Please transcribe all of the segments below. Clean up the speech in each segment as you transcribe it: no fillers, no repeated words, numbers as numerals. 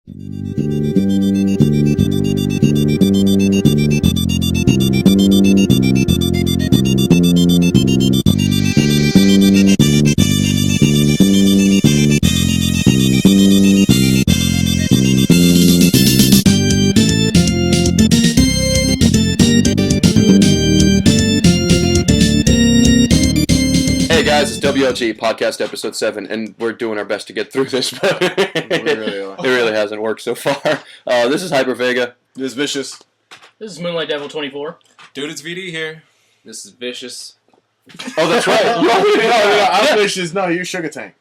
Hey guys, it's WLG Podcast episode 7, and we're doing our best to get through this, but it really hasn't worked so far. This is Hyper Vega. This is Vicious. This is Moonlight Devil 24. Dude, it's VD here. This is Vicious. Oh, that's right. I'm Vicious. No, you're Sugar Tank.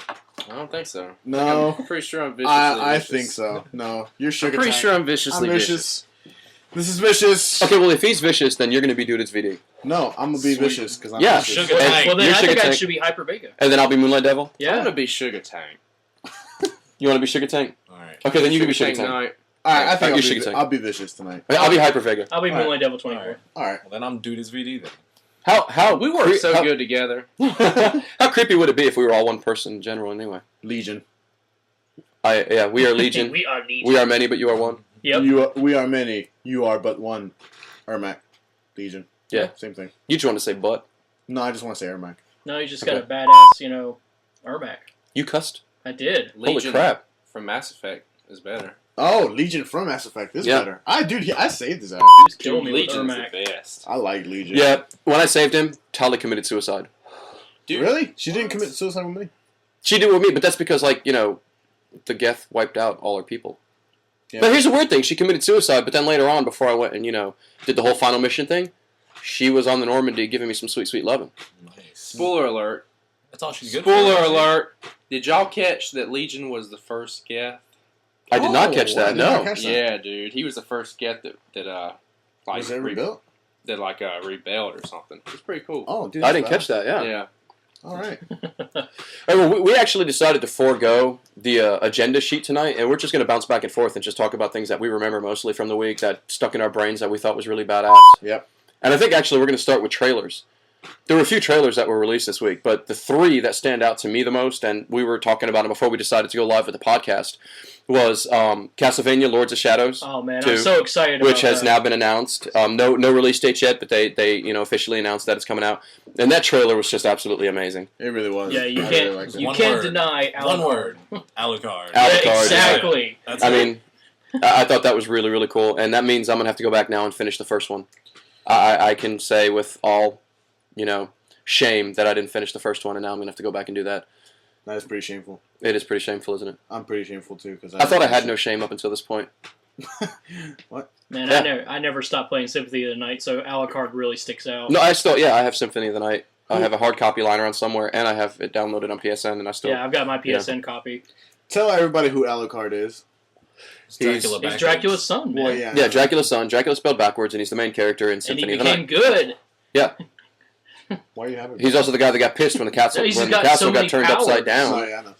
I don't think so. No. I'm pretty sure I'm viciously I vicious. think so. No, you're Sugar I'm pretty Tank. sure I'm viciously I'm vicious. This is Vicious. Okay, well, if he's vicious, then you're going to be Dude It's VD. No, I'm going to be Sweet. Vicious because I'm Yeah. vicious. Sugar And Tank. Well, then you're I Sugar think I Tank. should be Hyper Vega. And then I'll be Moonlight Devil? I'm Yeah. gonna be Sugar Tank. You want to be Sugar Tank? Alright. Okay, then you can be Sugar Tank Tank. night. Alright, I think you're Sugar Tank. I'll be Vicious tonight. I'll be Hyper Vega. I'll be Alright. Moonlight Devil 24. Alright. Well, then I'm Dude, it's VD then. How We work so good together. How creepy would it be if we were all one person in general anyway? Legion. We are Legion. We are Legion. We are many, but you are one. Yep. We are many. You are but one. Ermac. Legion. Yeah. Same thing. You just want to say but. No, I just want to say Ermac. No, you just got a badass, Ermac. You cussed? I did. Legion Holy crap. from Mass Effect is better. Oh, Legion from Mass Effect. This is Yeah. better. I saved this out. Just kill me with Legion's Ermac. the best. I like Legion. Yeah, when I saved him, Tali committed suicide. Dude, Really? She didn't commit suicide with me? She did with me, but that's because, the Geth wiped out all her people. Yeah. But here's the weird thing. She committed suicide, but then later on, before I went and, did the whole final mission thing, she was on the Normandy giving me some sweet, sweet loving. Nice. Spoiler alert. That's all she's good Spoiler for. alert. Did y'all catch that Legion was the first Geth? I did not catch I that, did not no. catch that. Yeah, dude. He was the first Geth that Was it rebuilt? rebelled or something. It's pretty cool. Oh, dude. I didn't catch that, yeah. Yeah. All right. We actually decided to forego the agenda sheet tonight, and we're just going to bounce back and forth and just talk about things that we remember mostly from the week that stuck in our brains that we thought was really badass. Yep. And I think actually we're going to start with trailers. There were a few trailers that were released this week, but the three that stand out to me the most, and we were talking about them before we decided to go live with the podcast, was Castlevania Lords of Shadows. Oh, man. 2, I'm so excited which about has that. now been announced. No release date yet, but they officially announced that it's coming out. And that trailer was just absolutely amazing. It really was. Yeah, you I can't, really liked it. you One can't word. deny Alucard. One word. Alucard. Alucard, Yeah, exactly. That's I it. mean, I thought that was really, really cool, and that means I'm going to have to go back now and finish the first one. I can say with all, shame that I didn't finish the first one, and now I'm going to have to go back and do that. That is pretty shameful. It is pretty shameful, isn't it? I'm pretty shameful too because I thought I had no shame up until this point. What? Man, Yeah. I never stopped playing Symphony of the Night, so Alucard really sticks out. No, I have Symphony of the Night. I have a hard copy lying around somewhere, and I have it downloaded on PSN, and I still... Yeah, I've got my PSN copy. Tell everybody who Alucard is. It's Dracula He's backwards. Dracula's son, man. Well, yeah. Yeah, Dracula's son. Dracula spelled backwards, and he's the main character in And he Symphony of the became Night. good. Yeah. Why are you having? He's also the guy that got pissed when the castle, He's when the got castle so got many turned powers. upside down. Oh, yeah, I know.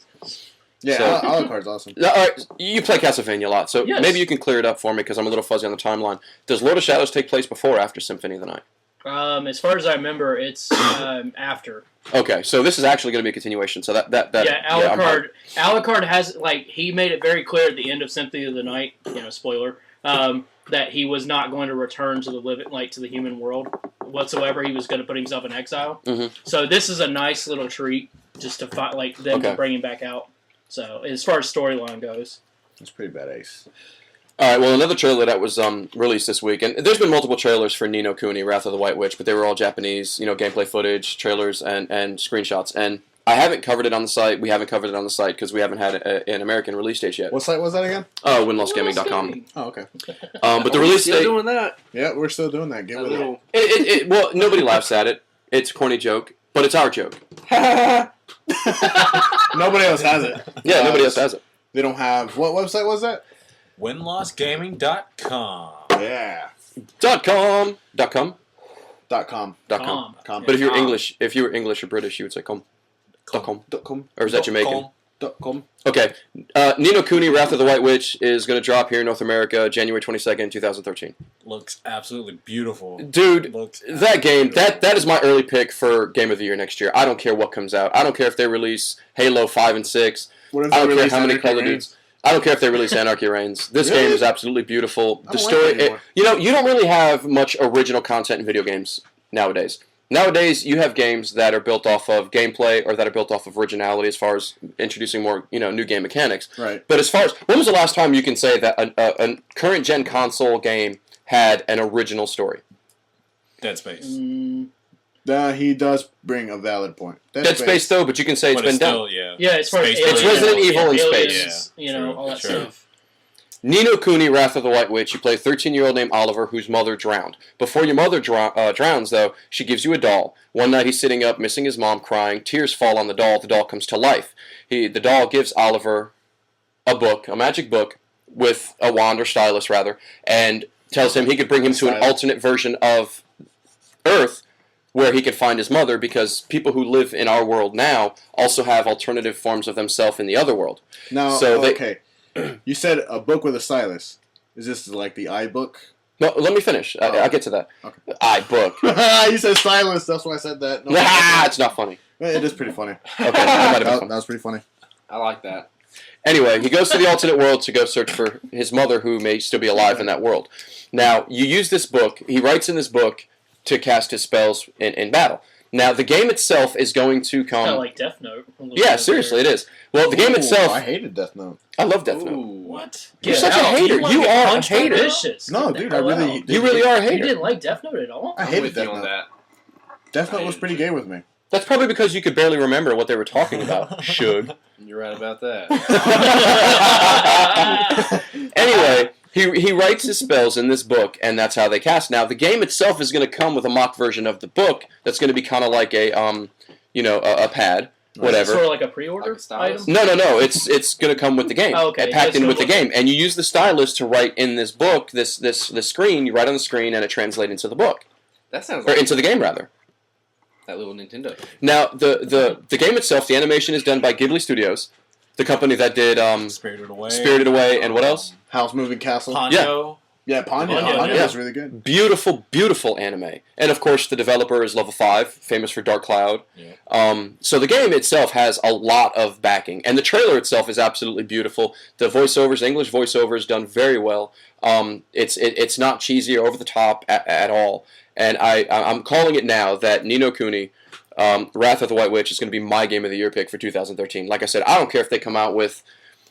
Yeah, So- Alucard's awesome. No, all right, you play Castlevania a lot, so Yes. maybe you can clear it up for me because I'm a little fuzzy on the timeline. Does Lord of Shadows take place before or after Symphony of the Night? As far as I remember, it's after. Okay, so this is actually going to be a continuation. So that Yeah, I'm hyped. Alucard has, he made it very clear at the end of Symphony of the Night, spoiler, that he was not going to return to to the human world whatsoever. He was going to put himself in exile. Mhm. So this is a nice little treat just to find, them to bring him back out. So as far as storyline goes, It's pretty badass. All right, well, another trailer that was released this week, and there's been multiple trailers for No Kuni, Wrath of the White Witch, but they were all Japanese, gameplay footage, trailers, and screenshots. And I haven't covered it on the site. We haven't covered it on the site because we haven't had an American release date yet. What site was that again? WinLostGaming.com. Oh, okay. But the release Still date... doing that. Yeah, we're still doing that. Get A with little. Well, nobody laughs at it. It's a corny joke, but it's our joke. it. Nobody else has it. Yeah, nobody else has it. They don't have. What website was that? WinLostGaming.com. Yeah. .com. .com. com. Com. But if you're Com. English, or British, you would say com. .com. .com. Or is that Jamaican? .com. Okay. No Kuni, Wrath of the White Witch is going to drop here in North America January 22nd, 2013. Looks absolutely beautiful. Dude, Looks that game, beautiful. that is my early pick for Game of the Year next year. I don't care what comes out. I don't care if they release Halo 5 and 6. What if I don't they care release how many Undertale Call of games? Duties. I don't care if they release Anarchy Reigns. This Really? game is absolutely beautiful. I The don't like story, it anymore. you don't really have much original content in video games nowadays. Nowadays, you have games that are built off of gameplay or that are built off of originality as far as introducing more, new game mechanics. Right. But as far as, when was the last time you can say that a current gen console game had an original story? Dead Space. He does bring a valid point. Dead Space, though, but you can say it's But been still, done. yeah. Yeah, as far as Space aliens, It's Resident Evil in aliens, space. Yeah, all that true. stuff. Ni no Kuni, Wrath of the White Witch. You play a 13-year-old named Oliver whose mother drowned. Before your mother drowns, though, she gives you a doll. One night he's sitting up, missing his mom, crying. Tears fall on the doll. The doll comes to life. The doll gives Oliver a book, a magic book, with a wand or stylus, rather, and tells him he could bring him to an alternate version of Earth where he could find his mother, because people who live in our world now also have alternative forms of themselves in the other world. Now, So okay. You said a book with a stylus. Is this like the iBook? No, let me finish. I'll get to that. Okay. Book. You said stylus. That's why I said that. No, It's not funny. it is pretty funny. Okay, that might have been That funny. was pretty funny. I like that. Anyway, he goes to the alternate world to go search for his mother, who may still be alive in that world. Now, you use this book. He writes in this book to cast his spells in battle. Now, the game itself is going to come... Kind of like Death Note. a little Yeah, bit seriously, there. it is. Well, the game Ooh, itself... I hated Death Note. I love Death Note. What? You're Get such a out. hater. wanna You get are a punched by hater. vicious. No, Get the dude, I hell really- out. You really are a You hater. didn't like Death Note at all? I I'm hated with Death you on Note. that. Death Note was pretty gay with me. That's probably because you could barely remember what they were talking about. Shug. You're right about that. Anyway, he writes his spells in this book, and that's how they cast. Now, the game itself is going to come with a mock version of the book that's going to be kind of like a pad, whatever. Sort of like a pre-order Like a stylus? item? No. It's going to come with the game. Oh, okay. Packed It's in gonna with the look- game, and you use the stylus to write in this book. This screen. You write on the screen, and it translates into the book That sounds or like into the game rather. that little Nintendo. Now, the game itself, the animation is done by Ghibli Studios, the company that did Spirited Away. Spirited Away, and what else? House Moving Castle. Ponyo. Yeah, Ponyo. Ponyo, Ponyo yeah. was really good. Beautiful, beautiful anime. And of course, the developer is Level 5, famous for Dark Cloud. Yeah. So the game itself has a lot of backing. And the trailer itself is absolutely beautiful. The voiceovers, English voiceovers, done very well. It's not cheesy or over the top at all. And I'm calling it now that Ni no Kuni, Wrath of the White Witch, is going to be my Game of the Year pick for 2013. Like I said, I don't care if they come out with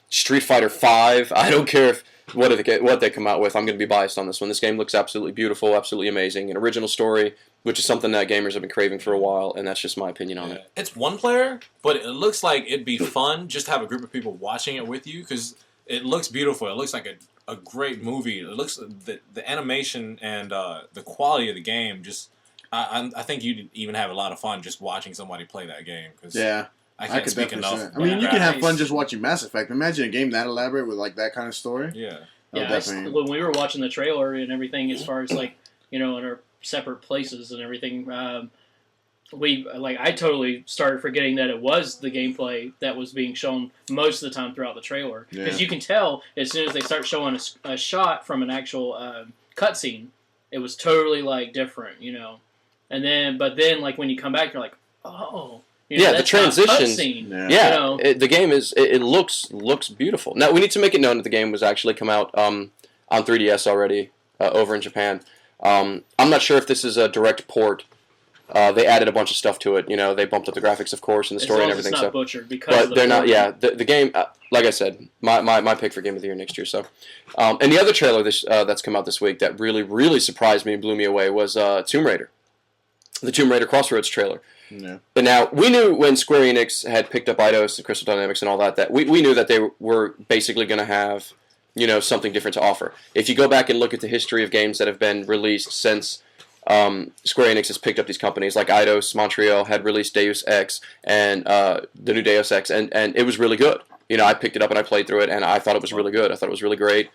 Street Fighter V. I don't care if what they come out with. I'm going to be biased on this one. This game looks absolutely beautiful, absolutely amazing. An original story, which is something that gamers have been craving for a while, and that's just my opinion on it. It's one player, but it looks like it'd be fun just to have a group of people watching it with you, because it looks beautiful. It looks like a great movie. It looks the animation and the quality of the game. Just I think you'd even have a lot of fun just watching somebody play that game. Cause Yeah. I can't could speak definitely enough. see that. I mean, you can have Nice. fun just watching Mass Effect. Imagine a game that elaborate with like that kind of story. Yeah. Oh, Yeah, definitely. when we were watching the trailer and everything, as far as like in our separate places and everything, I totally started forgetting that it was the gameplay that was being shown most of the time throughout the trailer, because Yeah. you can tell as soon as they start showing a shot from an actual cutscene, it was totally like different, and then like when you come back, you're like, oh. Yeah, the that's not a transitions- cutscene. Yeah. Yeah, the game is it looks beautiful. Now we need to make it known that the game was actually come out on 3DS already over in Japan. I'm not sure if this is a direct port. They added a bunch of stuff to it. They bumped up the graphics, of course, and the As story long and as everything. it's not So, butchered because but of the they're not. porting. Yeah, the game. Like I said, my pick for Game of the Year next year. So, and the other trailer that's come out this week that really surprised me and blew me away was Tomb Raider, the Tomb Raider Crossroads trailer. Yeah. But now, we knew when Square Enix had picked up Eidos and Crystal Dynamics and all that we knew that they were basically going to have, something different to offer. If you go back and look at the history of games that have been released since Square Enix has picked up these companies, like Eidos Montreal had released Deus Ex and the new Deus Ex, and it was really good. I picked it up and I played through it, and I thought it was really good. I thought it was really great.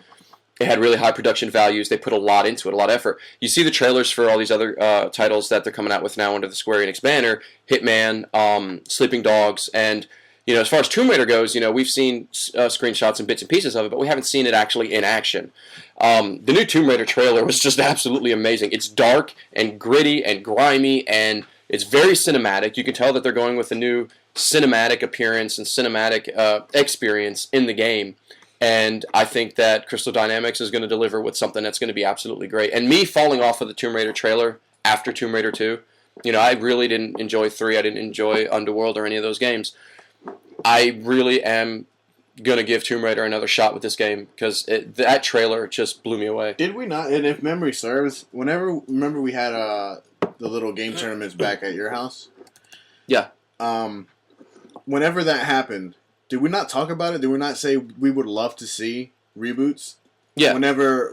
It had really high production values. They put a lot into it, a lot of effort. You see the trailers for all these other titles that they're coming out with now under the Square Enix banner: Hitman, Sleeping Dogs, and as far as Tomb Raider goes, we've seen screenshots and bits and pieces of it, but we haven't seen it actually in action. The new Tomb Raider trailer was just absolutely amazing. It's dark and gritty and grimy, and it's very cinematic. You can tell that they're going with a new cinematic appearance and cinematic experience in the game. And I think that Crystal Dynamics is going to deliver with something that's going to be absolutely great. And me falling off of the Tomb Raider trailer after Tomb Raider 2, I really didn't enjoy 3. I didn't enjoy Underworld or any of those games. I really am going to give Tomb Raider another shot with this game because that trailer just blew me away. Did we not? And if memory serves, remember we had the little game tournaments back at your house? Yeah. Whenever that happened, did we not talk about it? Did we not say we would love to see reboots? Yeah. Whenever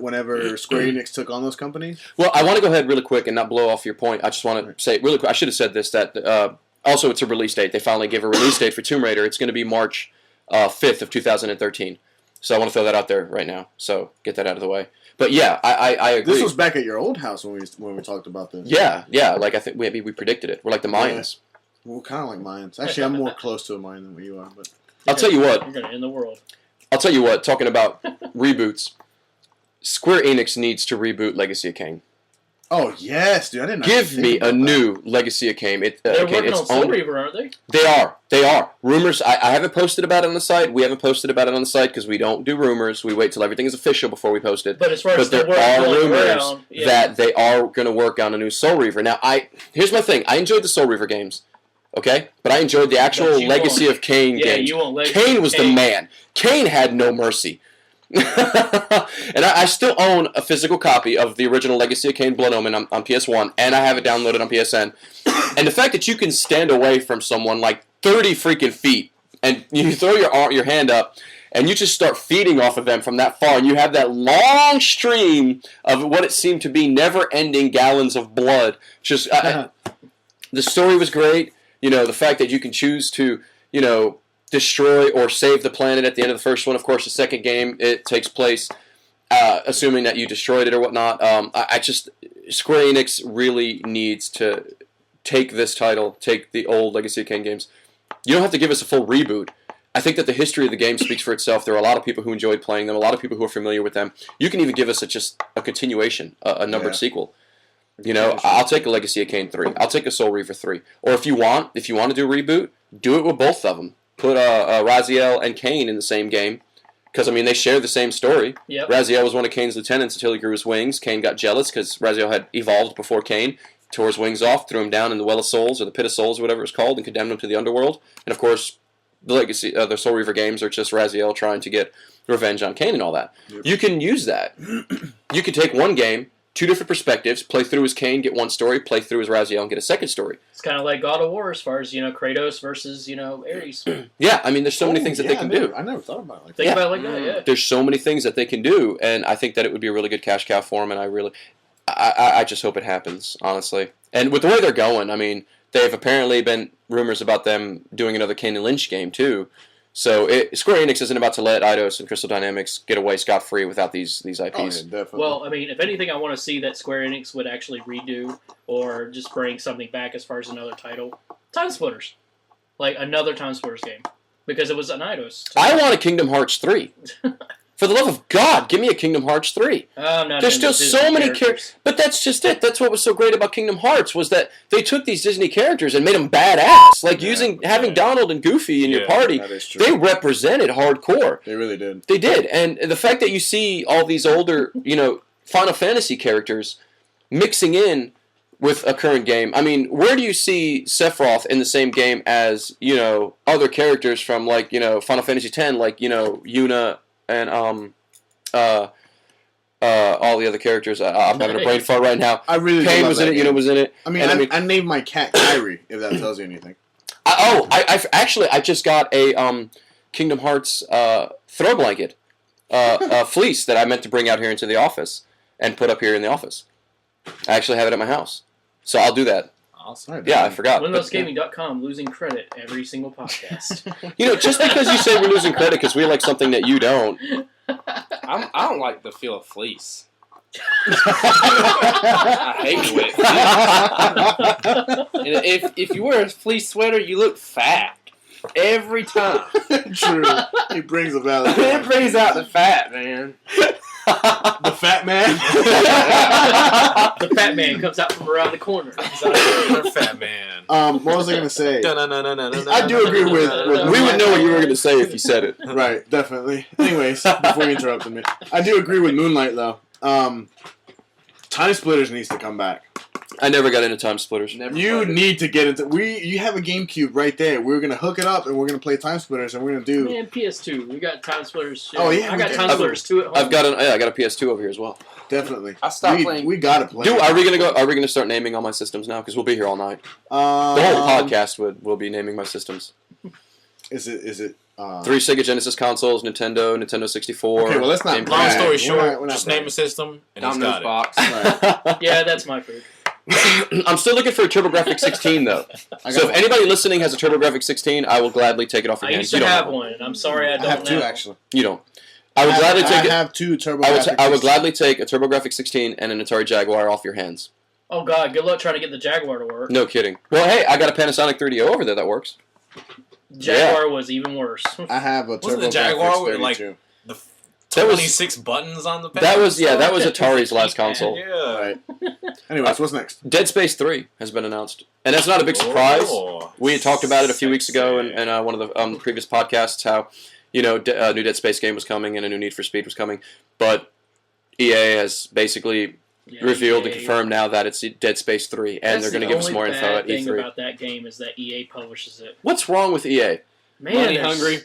Square Enix took on those companies? Well, I want to go ahead really quick and not blow off your point. I just want to say really quick. I should have said this, that also it's a release date. They finally gave a release date for Tomb Raider. It's going to be March 5th of 2013. So I want to throw that out there right now. So get that out of the way. But yeah, I agree. This was back at your old house when we talked about this. Yeah. Like I think we predicted it. We're like the Mayans. Yeah. Well, kind of like Mayans. Actually, I'm more close to a Mayan than what you are. But I'll tell you what. You're going to end the world. I'll tell you what. Talking about reboots, Square Enix needs to reboot Legacy of Kain. Oh yes, dude! I didn't give me a new Legacy of Kain. They're working on Soul Reaver, aren't they? They are. Rumors. I haven't posted about it on the site. We haven't posted about it on the site because we don't do rumors. We wait till everything is official before we post it. But as far as there are rumors that they are going to work on a new Soul Reaver. Now, here's my thing. I enjoyed the Soul Reaver games. Okay, but I enjoyed the actual Legacy of Kain games. You want Kain was the man. Kain had no mercy. And I still own a physical copy of the original Legacy of Kain Blood Omen on PS1, and I have it downloaded on PSN. And the fact that you can stand away from someone like 30 freaking feet, and you throw your hand up, and you just start feeding off of them from that far, and you have that long stream of what it seemed to be never-ending gallons of blood. Just the story was great. The fact that you can choose to, destroy or save the planet at the end of the first one. Of course, the second game, it takes place assuming that you destroyed it or whatnot. Square Enix really needs to take this title, take the old Legacy of Kain games. You don't have to give us a full reboot. I think that the history of the game speaks for itself. There are a lot of people who enjoyed playing them, a lot of people who are familiar with them. You can even give us just a continuation, a numbered sequel. I'll take a Legacy of Kain 3. I'll take a Soul Reaver 3. Or if you want to do a reboot, do it with both of them. Put Raziel and Kain in the same game. Because, they share the same story. Yep. Raziel was one of Kain's lieutenants until he grew his wings. Kain got jealous because Raziel had evolved before Kain, tore his wings off, threw him down in the Well of Souls, or the Pit of Souls, or whatever it's called, and condemned him to the underworld. And, of course, the Soul Reaver games are just Raziel trying to get revenge on Kain and all that. Yep. You can use that. You can take one game, 2 different perspectives, play through as Kain, get one story, play through as Raziel, and get a second story. It's kind of like God of War as far as, Kratos versus, Ares. Yeah, there's so many things that they can do. I never thought about it like that. Think about it like that, yeah. There's so many things that they can do, and I think that it would be a really good cash cow for them, and I just hope it happens, honestly. And with the way they're going, they've apparently been rumors about them doing another Kane and Lynch game, too. So Square Enix isn't about to let Eidos and Crystal Dynamics get away scot-free without these IPs. Oh, yeah, definitely. Well, if anything, I want to see that Square Enix would actually redo or just bring something back as far as another title. Time Splitters. Like another Time Splitters game. Because it was an Eidos. I want a Kingdom Hearts 3. For the love of God, give me a Kingdom Hearts 3. There's still so many characters. But that's just it. That's what was so great about Kingdom Hearts was that they took these Disney characters and made them badass. Like having Donald and Goofy in your party, they represented hardcore. They really did. They did. And the fact that you see all these older, Final Fantasy characters mixing in with a current game. Where do you see Sephiroth in the same game as, other characters from, Final Fantasy X, Yuna and all the other charactors. I'm having a brain fart right now. I really Pain was in it. Yuna was in it. I named my cat Kyrie. If that tells you anything. I just got a Kingdom Hearts throw blanket fleece that I meant to bring out here into the office and put up here in the office. I actually have it at my house, so I'll do that. Awesome. Yeah, I forgot. WindowsGaming.com losing credit every single podcast. Just because you say we're losing credit because we like something that you don't. I don't like the feel of fleece. I hate wet fleece. And if you wear a fleece sweater, you look fat every time. True. He brings a valid. It brings out the fat, man. The fat man. The fat man comes out from around the corner. Fat man. What was I gonna say? I do agree with We would know what you were going to say if you said it. Right, definitely. Anyways, before you interrupted me, I do agree with Moonlight though. Time Splitters needs to come back. I never got into Time Splitters. You need to get into. You have a GameCube right there. We're gonna hook it up and we're gonna play Time Splitters and we're gonna do. Man, PS2. We got Time Splitters. Shit. Oh, yeah, I got we Time do. Splitters 2 at home. I got a PS2 over here as well. Definitely. I stopped playing. We gotta play. Dude, are we gonna start naming all my systems now? Because we'll be here all night. The whole podcast will be naming my systems. Is it? 3 Sega Genesis consoles, Nintendo 64. Okay, well let's not. GameCube. Long story We're short, not just name a system and he's got Domino's it. box. Right. Yeah, that's my food. I'm still looking for a TurboGrafx 16 though. So if anybody listening has a TurboGrafx 16, I will gladly take it off your I hands. used to have one, and I'm sorry I I don't have two now. actually. You don't. I would gladly take I it. have two Turbo. I would gladly take a TurboGrafx 16 and an Atari Jaguar off your hands. Oh god, good luck trying to get the Jaguar to work. No kidding. Well, hey, I got a Panasonic 3DO over there that works. Jaguar was even worse. I have a Wasn't Turbo. the Jaguar with like the That was 26 buttons on the pad? that was Atari's last console. Yeah. Right. Anyways, what's next? Dead Space 3 has been announced, and that's not a big surprise. Oh, We had talked about it a few weeks ago sexy. in one of the previous podcasts how, a new Dead Space game was coming and a new Need for Speed was coming, but EA has basically revealed and confirmed now that it's Dead Space 3, and they're going to give us more info at The only bad thing E3. about that game is that EA publishes it. What's wrong with EA? Man, Money there's- hungry.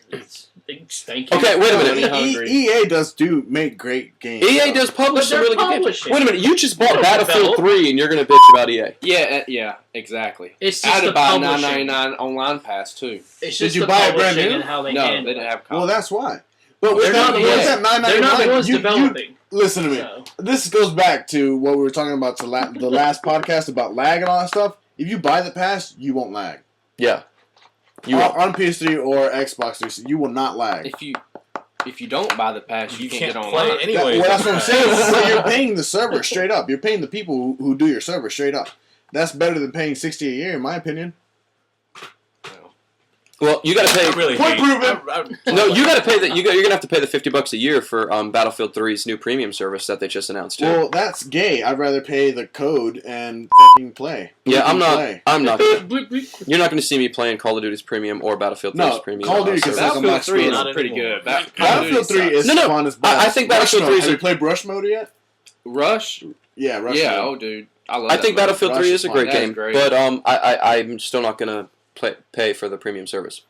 Thank you. Okay, wait a minute. Money hungry. EA does make great games. EA does publish But some they're really good games. publishing. Wait a minute, you just bought They don't Battlefield develop. 3 and you're going to bitch about EA. Yeah, exactly. It's I just had the to buy publishing. $9.99 online pass too. It's Did just you the buy it brand publishing new? and how they No, handle they didn't it. have Well, copies. that's why. But They're not the ones. What's that They're not the ones You- developing. Listen to me. So. This goes back to what we were talking about the last podcast about lag and all that stuff. If you buy the pass, you won't lag. Yeah. You won't. on PS3 or Xbox 360, you will not lag. If you don't buy the pass, you, You can't can't get play online. it anyway. That's what I'm saying. So you're paying the server straight up. You're paying the people who do your server straight up. That's better than paying $60 a year, in my opinion. Well, you got to pay. I really Point hate proven. No, you got to pay that. You're going to have to pay the $50 a year for Battlefield 3's new premium service that they just announced too. Well, that's gay. I'd rather pay the code and fucking play. Yeah, I'm not. Play. I'm not. You're not going to see me playing Call of Duty's premium or Battlefield 3's No, premium. Call of Duty service. can suck on my Battlefield 3 is screen. pretty anymore. good. Battlefield 3 is No, fun as bad. I think Battlefield Rush 3 mode. is Have a- you played Rush mode yet? Rush? Yeah, Rush Yeah, mode. oh dude. I love I that think mode. Battlefield Rush 3 is is a fun. great That is game, great. but I'm still not going to pay for the premium service.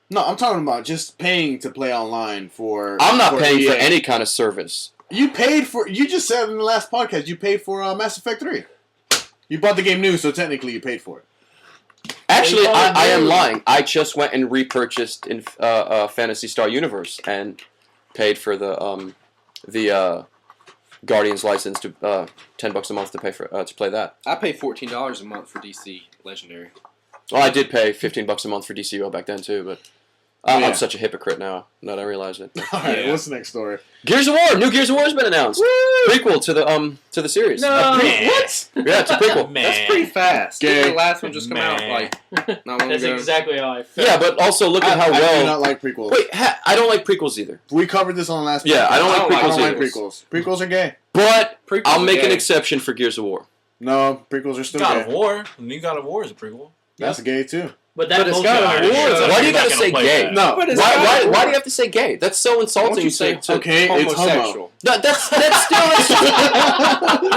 No, I'm talking about just paying to play online for. I'm not paying for EA. any kind of service. You paid for. You just said in the last podcast you paid for Mass Effect 3. You bought the game new, so technically you paid for it. Actually, They I am are new. lying. I just went and repurchased in Phantasy Star Universe and paid for the Guardians license to $10 a month to pay for to play that. I pay $14 a month for DC Legendary. Well, I did pay $15 a month for DCO back then too, but Yeah. I'm such a hypocrite now that I realize it. All right, Yeah. what's the next story? New Gears of War has been announced. Prequel to the series. No. A Man. What? Yeah, it's a prequel. Man. That's pretty fast. Gay. Didn't the last one just come out Man. like not long That's ago? exactly how I felt. Yeah, but also look at how I do well. not like prequels. Wait, I don't like prequels either. We covered this on the last. Yeah, podcast. I don't like I don't prequels like either. prequels. Prequels are gay. But Prequels I'll are make an gay. exception for Gears of War. No, prequels are still God gay. of War. The new God of War is a prequel. That's gay too. But that But it's bullshit got already awards. showed. Why do you You're not gotta gonna say play gay? that. No, But it's Why, God why, of why War. do you have to say gay? That's so Why insulting. don't you say Okay, it's homo. homosexual? That's still.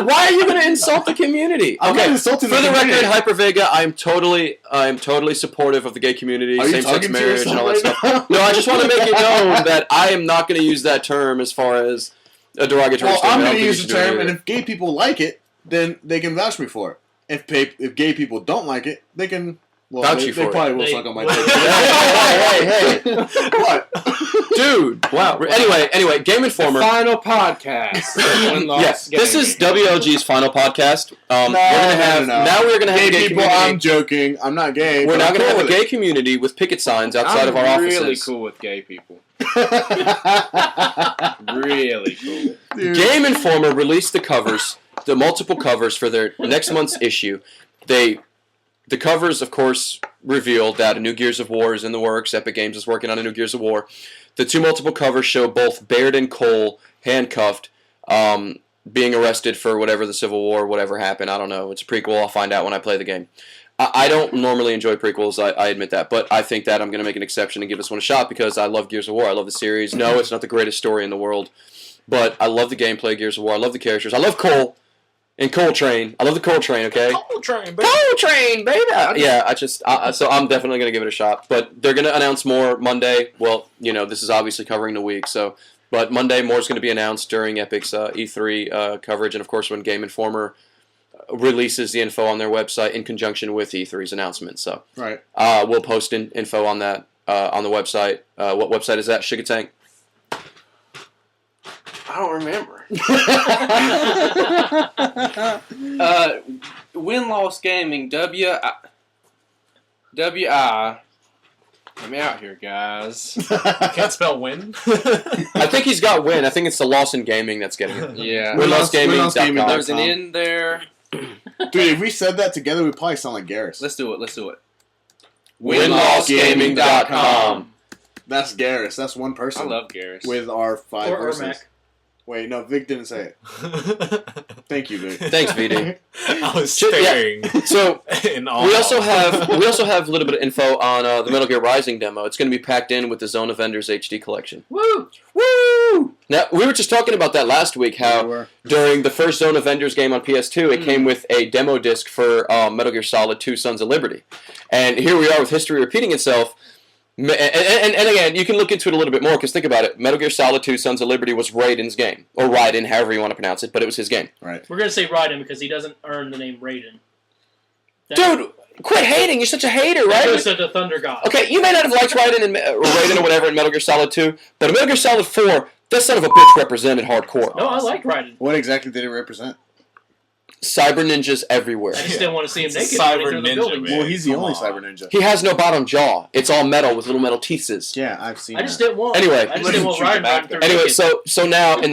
Why are you going to insult the community? I'm not Okay, insulting for the community. record, Hyper Vega, I'm totally supportive of the gay community, Are you same-sex talking to marriage, and all that yourself stuff. right No, I just want to make it known that I am not going to use that term as far as a derogatory Well, statement. I'm I going don't to think use you the should do it term, and either. if gay people like it, then they can vouch me for it. If gay people don't like it, they can. Well, Vouch they, you they for it. probably will They- suck on my Hey, dick. hey. What? Dude, wow. Anyway, Game Informer. The final podcast. Yes, this is WLG's final podcast. We're gonna have no. now. We're gonna have Gay a gay people, community. I'm joking. I'm not gay. We're but now I'm gonna have cool a gay community with picket signs outside of our offices. really cool with gay people. with it. Really cool. Dude. Game Informer released the multiple covers for their next month's issue. The covers, of course, revealed that a new Gears of War is in the works. Epic Games is working on a new Gears of War. The two multiple covers show both Baird and Cole handcuffed being arrested for whatever the Civil War, whatever happened. I don't know. It's a prequel. I'll find out when I play the game. I don't normally enjoy prequels, I admit that, but I think that I'm going to make an exception and give this one a shot because I love Gears of War. I love the series. No, it's not the greatest story in the world, but I love the gameplay of Gears of War. I love the characters. I love Cole and Cole Train. I love the Cole Train, okay? Cole Train, baby. Cole Train, baby! Yeah, so I'm definitely going to give it a shot, but they're going to announce more Monday. Well, this is obviously covering the week, but Monday more is going to be announced during Epic's E3 coverage, and of course when Game Informer releases the info on their website in conjunction with E3's announcement. So Right. We'll post info on that on the website. What website is that, Sugar Tank? I don't remember. Win-loss gaming. W-I. I'm out here, guys. Can't spell win. I think he's got win. I think it's the loss in gaming that's getting it. Yeah. WinLossGaming.com. There's an N there. Dude, if we said that together, we'd probably sound like Garrus. Let's do it. WinLossGaming.com. That's Garrus. That's one I person. love Garrus. With our 5 Or verses. Ermac. Wait, no, Vic didn't say it. Thank you, Vic. Thanks, VD. I was staring. So in awe. we also have a little bit of info on the Metal Gear Rising demo. It's going to be packed in with the Zone of Enders HD collection. Woo! Woo! Now we were just talking about that last week. How We were. during the first Zone of Enders game on PS2, it came with a demo disc for Metal Gear Solid 2: Sons of Liberty, and here we are with history repeating itself. And again, you can look into it a little bit more, because think about it. Metal Gear Solid 2 Sons of Liberty was Raiden's game. Or Raiden, however you want to pronounce it, but it was his game. Right. We're going to say Raiden because he doesn't earn the name Raiden. Dude, quit hating. You're such a hater, That right? goes to the Thunder God. Okay, you may not have liked Raiden or Raiden or whatever in Metal Gear Solid 2, but in Metal Gear Solid 4, that son of a bitch represented hardcore. No, I like Raiden. What exactly did it represent? Cyber ninjas everywhere. I just didn't want to see him It's a naked cyber running through the ninja, building. man. Well, he's the Come only on. cyber ninja. He has no bottom jaw. It's all metal with little metal teeths. Yeah, I've seen I just that. didn't want. Anyway. I just didn't want Shoot the Raiden back running through Anyway, naked. so now in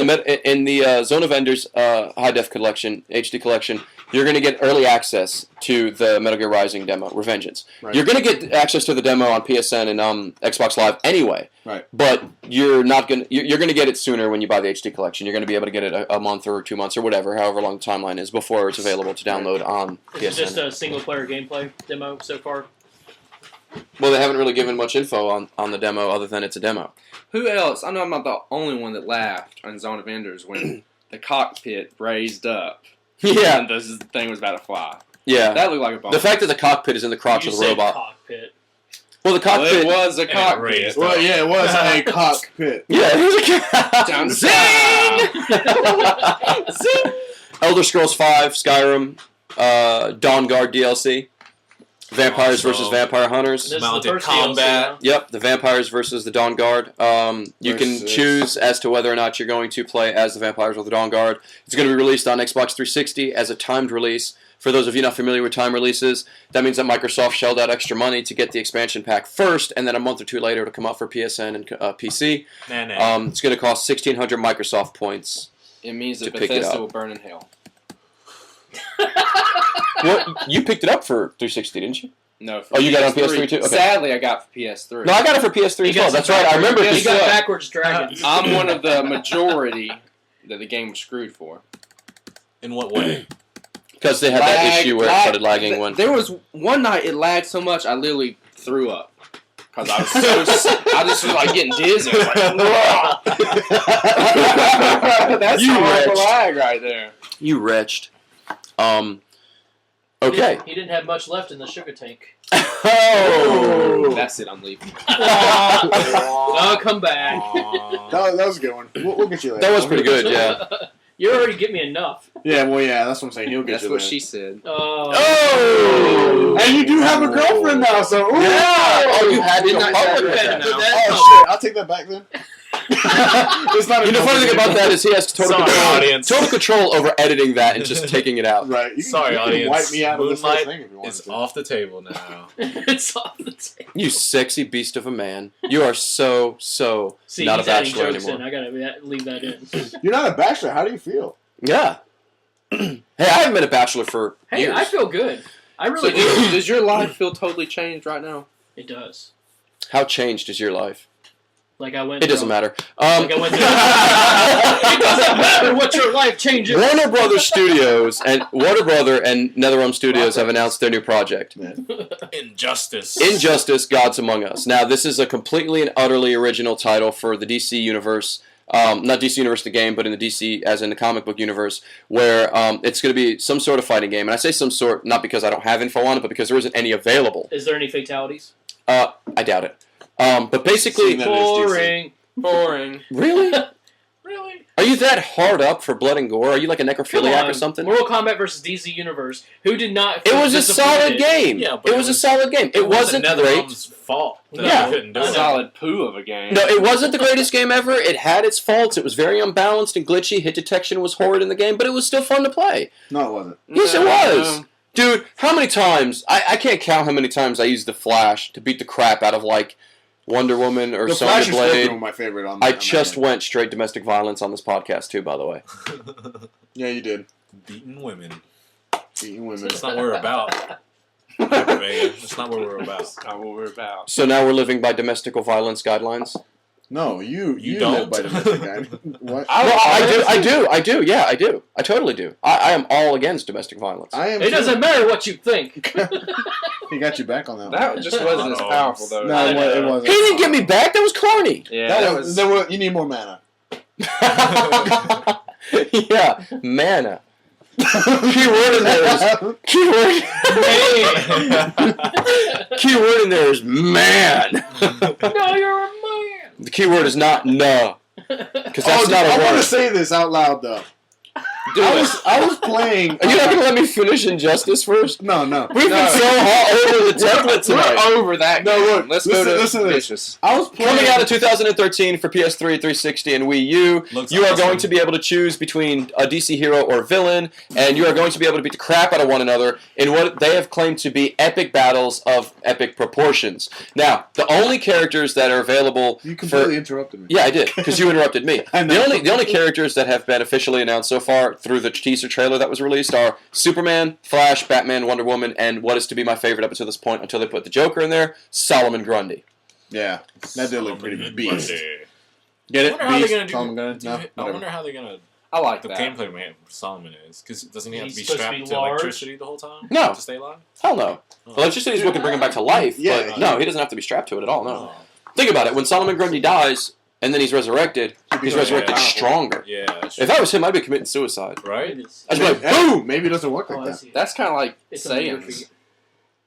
the Zone of Enders high def collection, HD collection, you're going to get early access to the Metal Gear Rising demo, Revengeance. Right. You're going to get access to the demo on PSN and Xbox Live anyway. Right. But you're not going. You're going to get it sooner when you buy the HD collection. You're going to be able to get it a month or 2 months or whatever, however long the timeline is, before it's available to download on Is it just PSN. a single player gameplay demo so far? Well, they haven't really given much info on the demo other than it's a demo. Who else? I know I'm not the only one that laughed on Zone of Enders when the cockpit raised up Yeah, and the thing was about to fly. yeah. That looked like a bomb. The fact that the cockpit is in the crotch You of the said robot. cockpit. Well, the Well, cockpit. it was a And it cockpit. raised up. Well, yeah, it was a cockpit. Yeah, it was a Down to Zing! Elder Scrolls V, Skyrim, Dawn Guard DLC, Vampires Also- vs. Vampire Hunters. This is the Mounted first combat. DLC, Yep, the Vampires versus the Dawn Guard. You can Versus- choose as to whether or not you're going to play as the Vampires or the Dawn Guard. It's going to be released on Xbox 360 as a timed release. For those of you not familiar with time releases, that means that Microsoft shelled out extra money to get the expansion pack first, and then a month or two later it'll come out for PSN and PC. Nah. It's going to cost 1,600 Microsoft points. It means To that pick it Bethesda up. will burn in hell. What? You picked it up for 360, didn't you? No. For Oh, you got it on PS3 too? Okay. Sadly, I got for PS3. No, I got it for PS3 He as got well. some That's right. I remember. He got because- backwards dragons. I'm one of the majority that the game was screwed for. In what way? Because they had that issue where it started lagging when. There was one night it lagged so much I literally threw up. Because I was so I just was like getting dizzy. I was like, that's You horrible wretched. lag right there. You wretched. Okay. He didn't have much left in the sugar tank. Oh. That's it, I'm leaving. Oh, come back. Aw. That was a good one. We'll get you later. That was pretty good. Yeah. You already get me enough. Yeah, well, yeah, that's what I'm saying. He'll get That's you what later. she said. Oh. And you do have a girlfriend now, so. Ooh. Yeah. Oh, you had to Didn't go I public say with that that. now? Oh, shit. I'll take that back then. It's not a You know, the funny thing about that is he has total Sorry, control. audience. Total control over editing that and just taking it out. Right. You Sorry, can audience. wipe me out of this whole Moonlight thing if you want It's to. off the table now. It's off the table. You sexy beast of a man. You are so See, not a he's adding bachelor jokes anymore. in. I gotta leave that in. You're not a bachelor. How do you feel? Yeah. Hey, I haven't been a bachelor for Hey, years. I feel good. I really So do. does your life feel totally changed right now? It does. How changed is your life? Like I went. It doesn't from- matter. Like I went. It doesn't matter what your life changes. Warner Brothers Studios and Netherrealm Studios have announced their new project. Injustice. Injustice: Gods Among Us. Now, this is a completely and utterly original title for the DC universe. Not DC Universe the game, but in the DC, as in the comic book universe, where it's going to be some sort of fighting game. And I say some sort, not because I don't have info on it, but because there isn't any available. Is there any fatalities? I doubt it. But basically... Boring. Really? Really? Are you that hard up for blood and gore? Are you like a necrophiliac or something? Mortal Kombat versus DC Universe. Who did not... It was a solid game. Yeah, but it was a solid game. It wasn't great. NetherRealm's fault. Yeah. Couldn't do A it. solid poo of a game. No, it wasn't the greatest game ever. It had its faults. It was very unbalanced and glitchy. Hit detection was horrid in the game, but it was still fun to play. No, it wasn't. Yes, it was. Dude, how many times... I can't count how many times I used the Flash to beat the crap out of, like, Wonder Woman or The Sonya Flash and Scorpion Blade. were my favorite on I on just that game. went straight domestic violence on this podcast, too, by the way. Yeah, you did. Beating women. Beating women. That's not what we're about. That's not what we're about. That's not what we're about. So now we're living by domestic violence guidelines? No, you don't? live by domestic guy. What? I do. Yeah, I do. I totally do. I am all against domestic violence. I am. It doesn't matter what you think. He got you back on that one. That just wasn't as powerful, though. No, it wasn't. He didn't get me back. That was corny. Yeah, That was. You need more mana. Yeah, mana. Keyword in there is keyword. Keyword in there is man. No, you're a man. The keyword is not no, because that's not I a want to word. say this out loud though. Do I it. was playing. Are you not gonna let me finish Injustice first? No. We've been so hot over the template tonight. We're over that. No, game. look, Let's listen- go to listen to this. Vicious. I was playing. Coming out in 2013 for PS3, 360, and Wii U, Looks you are awesome. going to be able to choose between a DC hero or villain, and you are going to be able to beat the crap out of one another in what they have claimed to be epic battles of epic proportions. Now, the only characters that are available You completely for... interrupted me. Yeah, I did, because you interrupted me. I know. The only characters that have been officially announced so far through the teaser trailer that was released are Superman, Flash, Batman, Wonder Woman, and what is to be my favorite up until this point, until they put the Joker in there, Solomon Grundy. Yeah, that did look pretty beast. Get I it? wonder how they're Beast, gonna do. Solomon Grundy? No, I whatever. wonder how they're gonna. I like The that. gameplay man Solomon is because doesn't he have to be He's supposed to strapped be to large. electricity the whole time? No. To stay alive. Hell no. Oh. Electricity is what can bring him back to life, Yeah, but no, he doesn't have to be strapped to it at all, no. Oh. Think about it. When Solomon Grundy dies, and then he's resurrected, he's resurrected Yeah. stronger. Yeah. That's If I was him, I'd be committing suicide. right. I'd be like, Hey, boom! Maybe it doesn't work Oh, like I that. see. That's kind of like It's under your Saiyans. feet.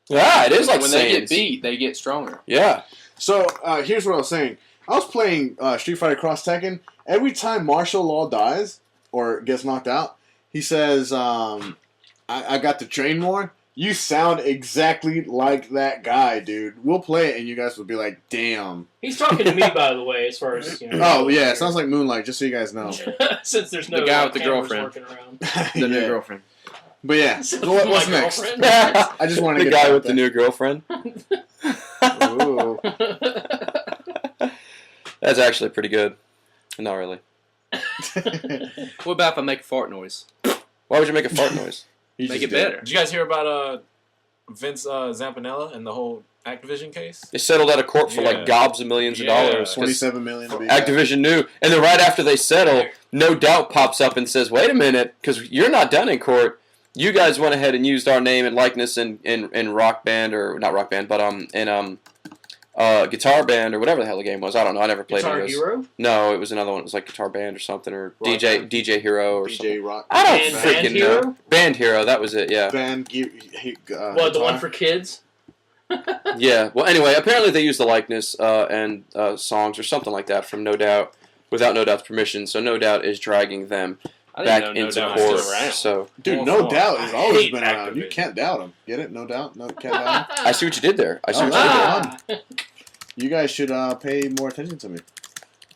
Yeah, it is like when they get Saiyans. beat, they get stronger. Yeah. So here's what I was saying. I was playing Street Fighter Cross Tekken. Every time Martial Law dies or gets knocked out, he says, I got to train more. You sound exactly like that guy, dude. We'll play it, and you guys will be like, damn. He's talking to me, by the way, as far as, you know. Oh, yeah, it sounds like Moonlight, just so you guys know. Since there's no The guy with the cameras girlfriend. working around. The new Yeah. girlfriend. But yeah, Since so what's my next? girlfriend. I just want to The get guy that with the there. new girlfriend. Ooh. That's actually pretty good. Not really. What about if I make a fart noise? Why would you make a fart noise? You Make just it did. better. Did you guys hear about Vince Zampanella and the whole Activision case? They settled out of court for Yeah. like gobs of millions of Yeah. dollars. 'cause 27 million to be exact. Activision knew. And then right after they settle, No Doubt pops up and says, wait a minute, because you're not done in court. You guys went ahead and used our name and likeness in Rock Band, or not Rock Band, but in Guitar Band, or whatever the hell the game was. I don't know. I never played Guitar any of those. Hero? No, it was another one. It was like Guitar Band or something, or Rock DJ Hero or something. DJ Rock. I don't Band freaking Hero? know. Band Hero, that was it, yeah. Band. What, the one for kids? Yeah. Well, anyway, apparently they used the likeness and songs or something like that from No Doubt without No Doubt's permission. So No Doubt is dragging them I back didn't know into No Doubt was court. still around. So Dude, Oh, No fuck. Doubt has I always hate been around. You Activision. can't doubt him. Get it? No doubt. No, can't doubt him. I see what you did there. I see what you did there. Ah. You guys should pay more attention to me.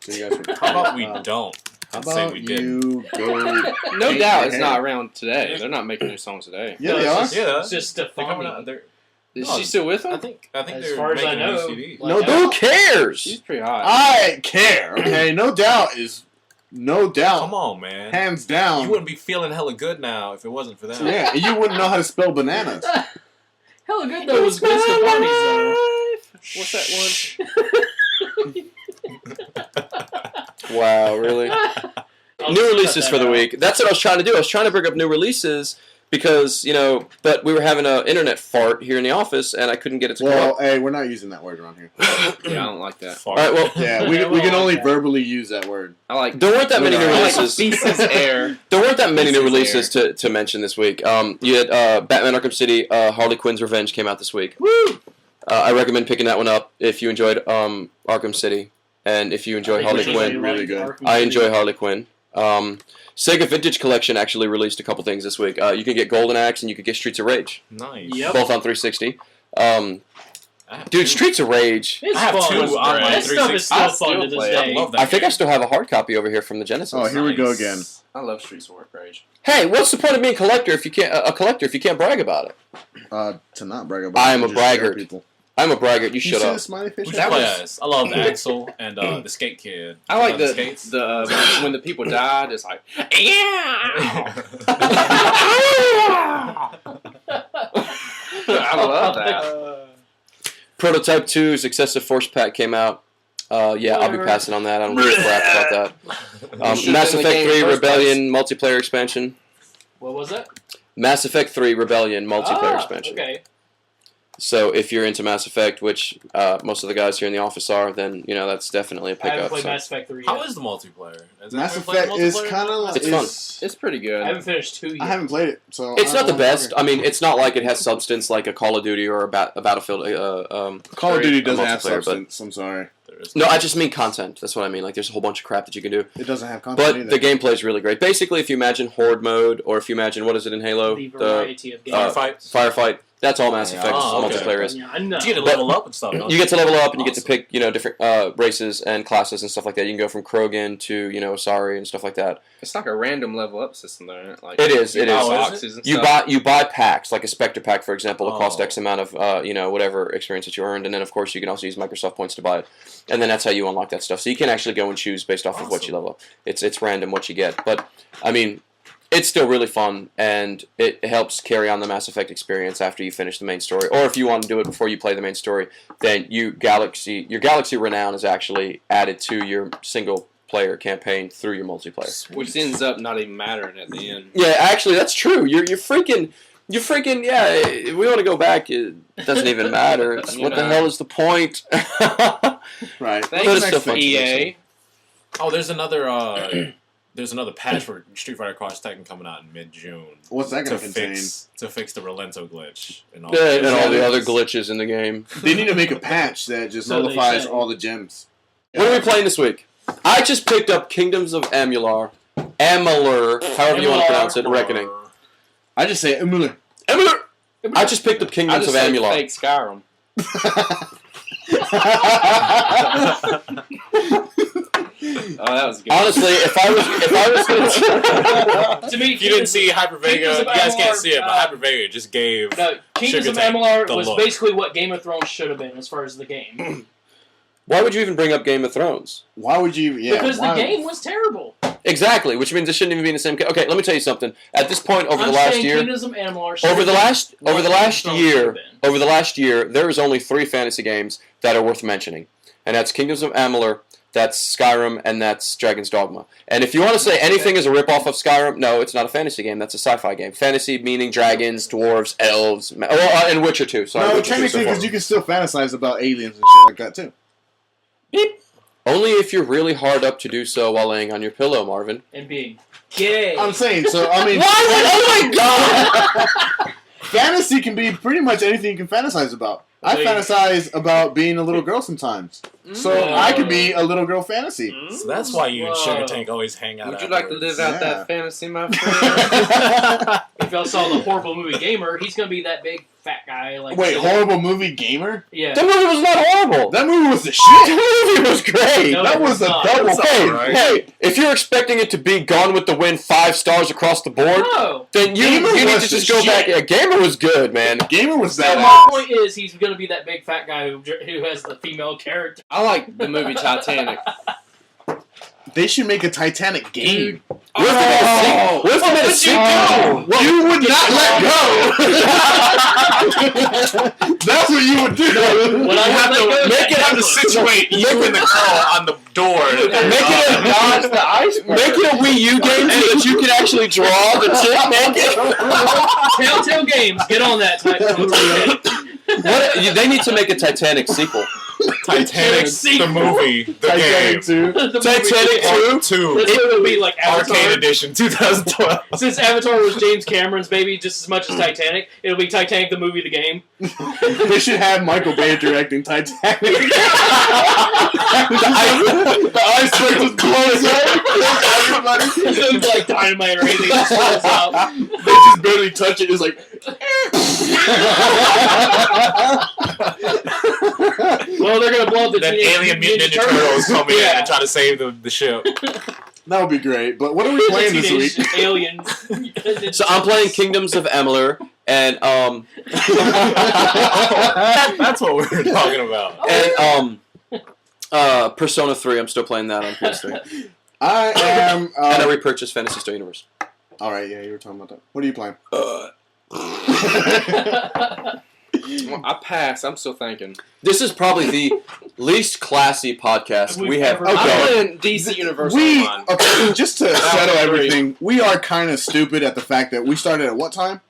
So you guys should, How about we uh, don't? How and say about we didn't? you go? No Hey, doubt hey, it's hey. not around today. They're not making new songs today. Yeah, No, they it's are. just- Yeah. It's just They're coming out. Stefani. They're, Is No, she still with I them? think As they're far as I making a new know, CD. like, No now- Who She's cares? pretty hot. I care. Okay, no doubt is no doubt. Come on, man. Hands down. You wouldn't be feeling hella good now if it wasn't for them. Yeah, and you wouldn't know how to spell bananas. Hella good though was Gwen Stefani's though. What's that one? Wow, really? New releases for the week. That's what I was trying to do. I was trying to bring up new releases because, but we were having an internet fart here in the office, and I couldn't get it to come up. Hey, we're not using that word around here. Yeah, I don't like that. All right, well, Yeah, we can only verbally use that word. I like. there weren't that many new I like releases. Feces air. There weren't that many new Feces releases to mention this week. You had Batman Arkham City, Harley Quinn's Revenge came out this week. Woo! I recommend picking that one up if you enjoyed Arkham City, and if you enjoy Harley Quinn. really good. I enjoy Harley Quinn. Sega Vintage Collection actually released a couple things this week. You can get Golden Axe and you can get Streets of Rage, Nice. Yep. both on 360. I have Dude, two. Streets of Rage. It's I have fun. two on my That stuff is 360. still I fun to still this play it. day. I love that. I think I game. still have a hard copy over here from the Genesis. Oh, here we go Nice. again. I love Streets of Rage. Hey, what's the point of being a collector if you can't brag about it? To not brag about. I am it, a just share braggart. people. I'm a braggart. You You shut see up. the smiley face? Which That play was- as? I love Axel and the Skate Kid. I like the skates. when the people died. It's like yeah. I love that. Prototype 2's Excessive Force Pack came out. Yeah, I'll be passing on that. I don't give a crap about that. should've Mass been the Effect game 3 in the first Rebellion multiplayer expansion. What was that? Mass Effect 3 Rebellion multiplayer expansion. Okay. So if you're into Mass Effect, which most of the guys here in the office are, then that's definitely a I haven't pickup. played So. Mass Effect 3 yet. How is the multiplayer? Has Mass anyone played Effect the is multiplayer? kind of like It's fun. It's pretty good. I haven't finished 2 yet. I haven't played it, so It's I not the don't best. know. I mean, it's not like it has substance like a Call of Duty or a Battlefield. Call of Duty doesn't have multiplayer, but- substance. I'm sorry, There is No, I just mean content. That's what I mean. Like, there's a whole bunch of crap that you can do. it doesn't have content But either. the gameplay is really great. Basically, if you imagine Horde mode, or if you imagine, what is it in Halo? The variety of games. Firefight. Firefight. That's all Mass Yeah. Effect Oh, okay. multiplayer is. Yeah, I know. You get to level up and stuff. don't You get to level up and you get to Awesome. pick, different races and classes and stuff like that. You can go from Krogan to, Asari and stuff like that. It's like a random level up system, though. Isn't it? Like It is, you it buy is. boxes and You stuff. buy packs, like a Spectre pack, for example, will cost Oh. X amount of, whatever experience that you earned, and then of course you can also use Microsoft points to buy it, and then that's how you unlock that stuff. So you can actually go and choose based off of what you level up. It's random what you get, but I mean, it's still really fun, and it helps carry on the Mass Effect experience after you finish the main story. Or if you want to do it before you play the main story, then your Galaxy renown is actually added to your single player campaign through your multiplayer. Which ends up not even mattering at the end. Yeah, actually, that's true. You're freaking. Yeah, if we want to go back, it doesn't even matter. It's, You what the know. hell is the point? right. But it's still Thanks, fun to do, EA. Oh, there's another patch for Street Fighter Cross Tekken coming out in mid-June What's that to going to contain? fix the Relento glitch and all. Yeah, and all the Yeah. other glitches in the game. They need to make a patch that just So they nullifies say. all the gems. What are we playing this week? I just picked up Kingdoms of Amalur, however you want to pronounce it, Reckoning. I just say Emule. Amalur! I just picked up I Kingdoms just of say Amalur. fake Skyrim. Oh, that was good. Honestly, if I was going to... To me, If you didn't see Hyper Vega, Kingdoms you of guys can't Amalur, see it, but Hyper Vega just gave. No, Kingdoms Sugar of Tank, Amalur the was look. basically what Game of Thrones should have been as far as the game. Why would you even bring up Game of Thrones? Why would you? Yeah, Because the why- game was terrible. Exactly, which means it shouldn't even be in the same... Okay, let me tell you something. At this point, over I'm the last saying year... Kingdoms of Amalur should Over have the been last what Game of Thrones should have been. over the last year, there is only 3 fantasy games that are worth mentioning, and that's Kingdoms of Amalur, that's Skyrim, and that's Dragon's Dogma. And if you want to say anything is a ripoff of Skyrim, no, it's not a fantasy game. That's a sci-fi game. Fantasy meaning dragons, dwarves, elves, and Witcher 2. Sorry, No, Witcher 2 technically, so far. because you can still fantasize about aliens and shit like that too. Only if you're really hard up to do so while laying on your pillow, Marvin. And being gay. I'm saying, so I mean, Oh my God! fantasy can be pretty much anything you can fantasize about. I Wait. fantasize about being a little girl sometimes, so Mm. I could be a little girl fantasy. So that's why you and Sugar Whoa. Tank always hang out. Would you like to live afterwards. out Yeah. that fantasy, my friend? If y'all saw the horrible movie Gamer, he's gonna be that big fat guy. Like Wait, horrible movie gamer? Yeah. That movie was not horrible. That movie was the shit. That movie was great. No, That it was a not. double That's hit. alright. Hey, if you're expecting it to be Gone with the Wind 5 stars across the board, No. then you Gamer need to was just the go shit. back. Yeah, Gamer was good, man. Gamer was So that. my point is, he's gonna be that big fat guy who has the female character. I like the movie Titanic. They should make a Titanic game. What if they made a sequel? You would not let go. That's what you would do. What I have to Make it have to situate you and the girl on the door. Make it a Wii U game so that you can actually draw the chick naked. Telltale Games, get on that. They need to make a Titanic sequel. Titanic, the movie, the Titanic game. 2. Titanic 2. That's what it'll be like Avatar. Arcade Edition 2012. Since Avatar was James Cameron's baby just as much as Titanic, it'll be Titanic the movie, the game. They should have Michael Bay directing Titanic. The iceberg just blows up. Everybody. It's like dynamite or anything. It just falls out. They just barely touch it. It's like. Well, they're gonna blow up the Then alien mutant Ninja Turtles come in and try to save the ship. That would be great. But what are we playing this week? Aliens. So I'm playing Kingdoms of Amalur, and That's what we were talking about. and Persona 3. I'm still playing that on PS3, I am. and I repurchased Fantasy Star Universe. All right, yeah, you were talking about that. What are you playing? I passed. I'm still thinking. This is probably the least classy podcast we have. We've I'm ever Okay. playing DC Universe Online. Okay, just to settle everything, we are kind of stupid at the fact that we started at what time?